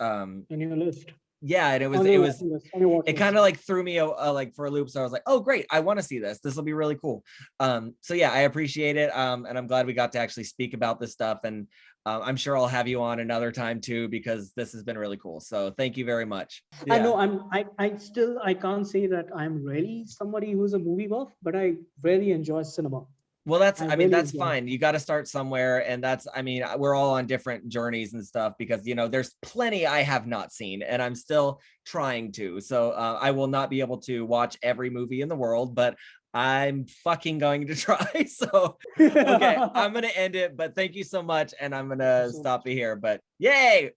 On your list. yeah, and On your watching list. On your watch it kind list. of like threw me like for a loop. So I was like, oh great, I want to see this will be really cool. So yeah, I appreciate it, and I'm glad we got to actually speak about this stuff. And I'm sure I'll have you on another time too, because this has been really cool. So thank you very much. I Yeah. know I still I can't say that I'm really somebody who's a movie buff, but I really enjoy cinema. Well, I I mean, really that's enjoy it. fine. You got to start somewhere. And I mean, we're all on different journeys and stuff because, there's plenty I have not seen and I'm still trying to. So I will not be able to watch every movie in the world, but I'm fucking going to try. So, okay, I'm going to end it, but thank you so much. And I'm going Thank you to so stop much. it here. But yay.